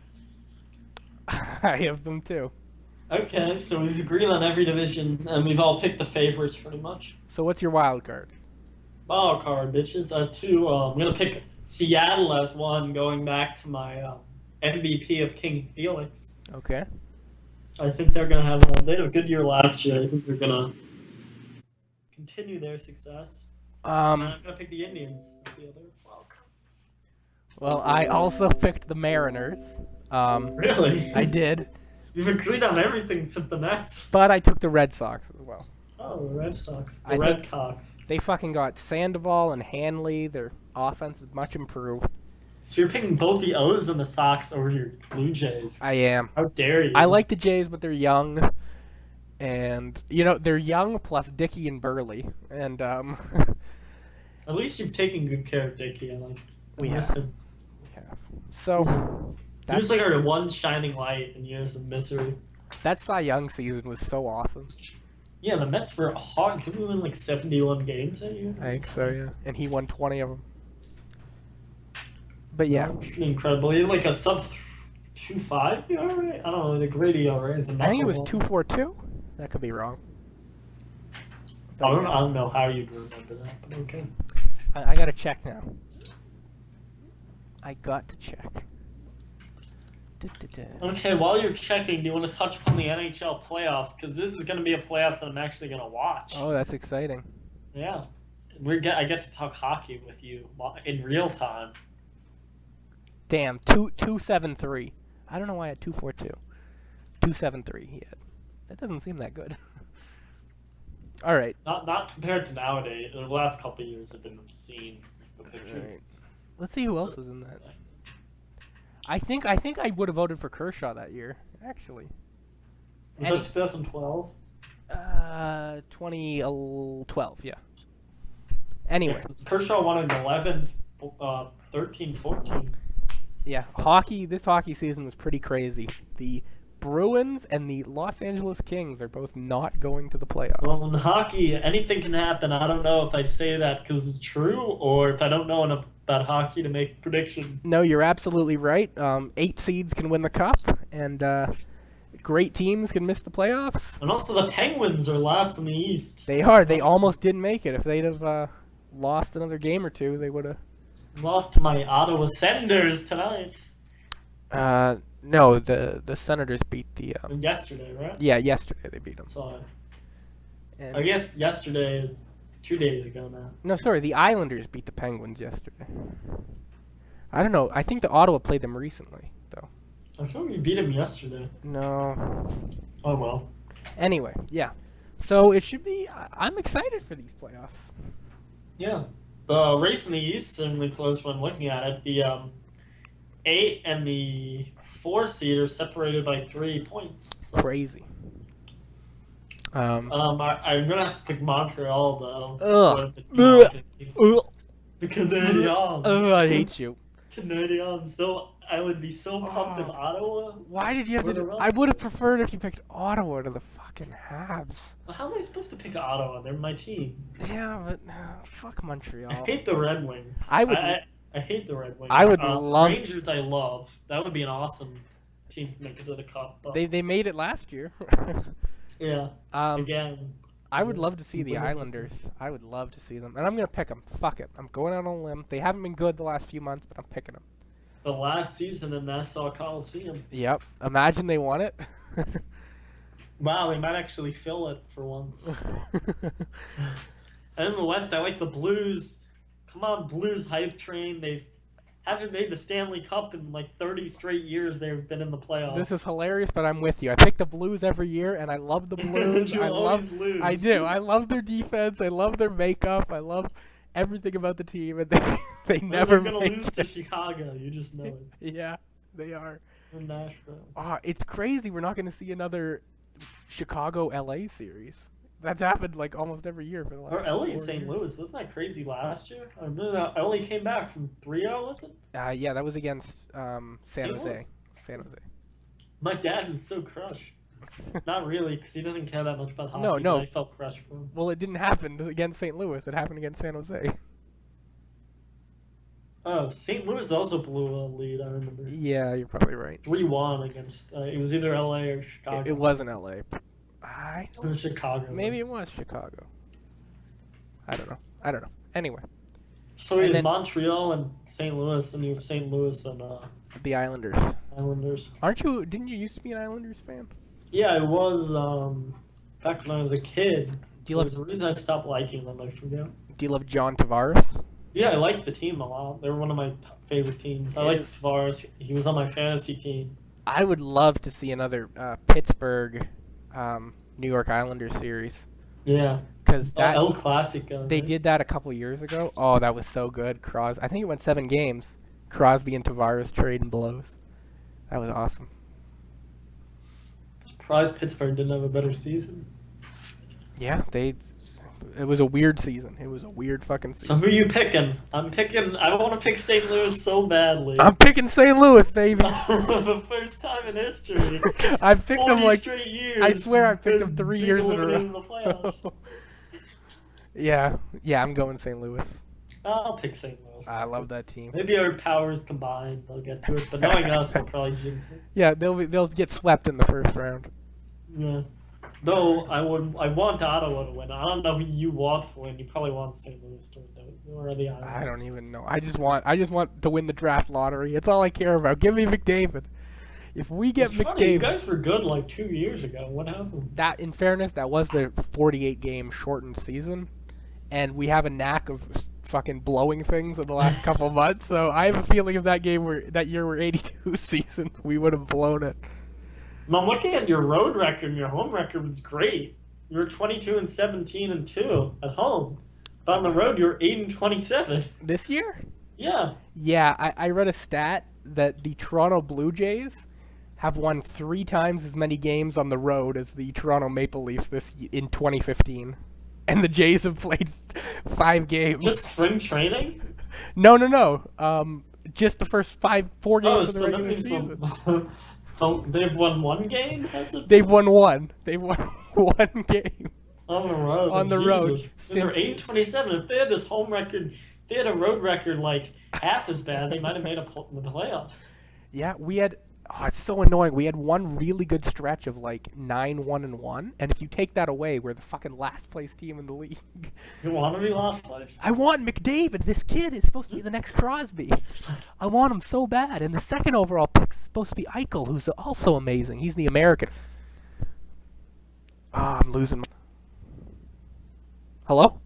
I have them too. Okay, so we've agreed on every division, and we've all picked the favorites pretty much. So what's your wild card? Wild card, bitches. I have two. I'm gonna pick Seattle as one, going back to my MVP of King Felix. Okay. I think they're gonna have they had a good year last year. I think they're gonna continue their success. And I'm gonna pick the Indians as the other wild card. Well, I also picked the Mariners. Really? I did, We've agreed on everything except the Mets. but I took the Red Sox as well. Oh, the Red Sox. The I Red think- Cox. They fucking got Sandoval and Hanley. Their offense is much improved. So you're picking both the O's and the Sox over your Blue Jays. I am. How dare you? I like the Jays, but they're young. And, they're young plus Dickey and Burley. And, At least you've taken good care of Dickie. I like. We I miss have. him. so, He was like our one shining light in years of misery. that Cy Young season was so awesome. Yeah, the Mets were hard. Didn't we win like 71 games that year? I think so, yeah. And he won 20 of them. But yeah, Incredible. He had like a sub 2.5 ERA? I don't know, the great ERA is a I think it was knuckleball. 2.42. That could be wrong. I don't know how you'd remember that, but okay. I gotta check now. I got to check. Okay, while you're checking, do you want to touch upon the NHL playoffs? Because this is going to be a playoffs that I'm actually going to watch. Oh, that's exciting. Yeah. I get to talk hockey with you in real time. Damn, 273. I don't know why I had 242. 273 he had. That doesn't seem that good. All right. Not compared to nowadays. The last couple of years have been obscene. The picture. All right. Let's see who else was in that. I think I would have voted for Kershaw that year, actually. Was that 2012? 2012, yeah. Anyway, Yeah, 'cause Kershaw won in 11, 13, 14. yeah, this hockey season was pretty crazy. The Bruins and the Los Angeles Kings are both not going to the playoffs. Well, in hockey, anything can happen. I don't know if I say that because it's true or if I don't know enough about hockey to make predictions. No, you're absolutely right. 8 seeds can win the cup, and great teams can miss the playoffs. And also, the Penguins are last in the East. They are. They almost didn't make it. If they'd have lost another game or two, they would have. Lost to my Ottawa Senators tonight. No, the Senators beat the. Yesterday, right? Yeah, yesterday they beat them. So And I guess yesterday is 2 days ago now. No, sorry, the Islanders beat the Penguins yesterday. I don't know. I think the Ottawa played them recently, though. I thought we beat him yesterday. No. Oh well. Anyway, yeah. So it should be. I'm excited for these playoffs. Yeah. The race in the East certainly close when looking at it. The 8 and the 4 seed are separated by 3 points. So. Crazy. I'm gonna have to pick Montreal though. Ugh. The Canadiens. Oh, I hate you. Canadiens. Though I would be so pumped if Ottawa. Why did you have to do? I would have preferred if you picked Ottawa to the fucking Habs. Well, how am I supposed to pick Ottawa? They're my team. Yeah, but fuck Montreal. I hate the Red Wings. I hate the Red Wings. I would love Rangers. I love. That would be an awesome team to make it to the cup. But... They made it last year. Yeah. Again. I would love to see the Islanders. I would love to see them, and I'm gonna pick them. Fuck it. I'm going out on a limb. They haven't been good the last few months, but I'm picking them. The last season in Nassau Coliseum. Yep. Imagine they won it. Wow, they might actually fill it for once. And in the West, I like the Blues. Come on, Blues hype train. They haven't made the Stanley Cup in like 30 straight years. They've been in the playoffs. This is hilarious, but I'm with you. I pick the Blues every year, and I love the Blues. Lose. I do. I love their defense. I love their makeup. I love everything about the team, and they never. They're gonna lose to Chicago. You just know it. Yeah, they are. Or Nashville. It's crazy. We're not going to see another Chicago-LA series. That's happened like almost every year for the last. Or LA St. Louis. Wasn't that crazy last year? I remember that LA came back from 3-0, was it? Yeah, that was against San Jose. San Jose. My dad was so crushed. Not really, because he doesn't care that much about hockey. No. But I felt crushed for him. Well, it didn't happen against St. Louis. It happened against San Jose. Oh, St. Louis also blew a lead, I remember. Yeah, you're probably right. 3-1 against, it was either LA or Chicago. It wasn't LA. It was Chicago. Maybe it was Chicago. I don't know. Anyway. So we had Montreal and St. Louis, and you were St. Louis and the Islanders. Didn't you used to be an Islanders fan? Yeah, I was back when I was a kid. There's the reason I stopped liking them, I forget. Do you love John Tavares? Yeah, I like the team a lot. They were one of my favorite teams. I like Tavares. He was on my fantasy team. I would love to see another Pittsburgh, New York Islanders series. Yeah. Because that El Clasico. They did that a couple years ago. Oh, that was so good. I think it went 7 games. Crosby and Tavares trading blows. That was awesome. Surprised Pittsburgh didn't have a better season. Yeah, it was a weird season. It was a weird fucking season. So who are you picking? I want to pick St. Louis so badly. I'm picking St. Louis, baby. The first time in history. I've picked them like straight years. I swear I picked them 3 years in a row. In the playoffs. Yeah, I'm going St. Louis. I'll pick St. Louis. I love that team. Maybe our powers combined, they'll get to it. But knowing us, we'll probably jinx it. Yeah, they'll get swept in the first round. Yeah. Though I want Ottawa to win. I don't know who you want to win. You probably want St. Louis to win. Or the Islanders. I don't even know. I just want to win the draft lottery. It's all I care about. Give me McDavid. If we get McDavid, funny, you guys were good like 2 years ago. What happened? That, in fairness, that was the 48-game shortened season, and we have a knack of fucking blowing things in the last couple months. So I have a feeling if that year were 82 seasons, we would have blown it. I'm looking at your road record, and your home record was great. You were 22-17-2 at home, but on the road you were 8-27. This year? Yeah. Yeah, I read a stat that the Toronto Blue Jays have won 3 times as many games on the road as the Toronto Maple Leafs in 2015, and the Jays have played 5 games. Just spring training? No. Just the first 4 games of the regular season. They've won 1 game? They've won 1. They've won 1 game. On the road. On the road. They're 8-27. If they had this home record, if they had a road record like half as bad, they might have made the playoffs. Yeah, we had... Oh, it's so annoying. We had one really good stretch of like 9-1-1, and if you take that away, we're the fucking last place team in the league. You want to be last place? I want McDavid. This kid is supposed to be the next Crosby. I want him so bad. And the second overall pick is supposed to be Eichel, who's also amazing. He's the American. I'm losing. Hello?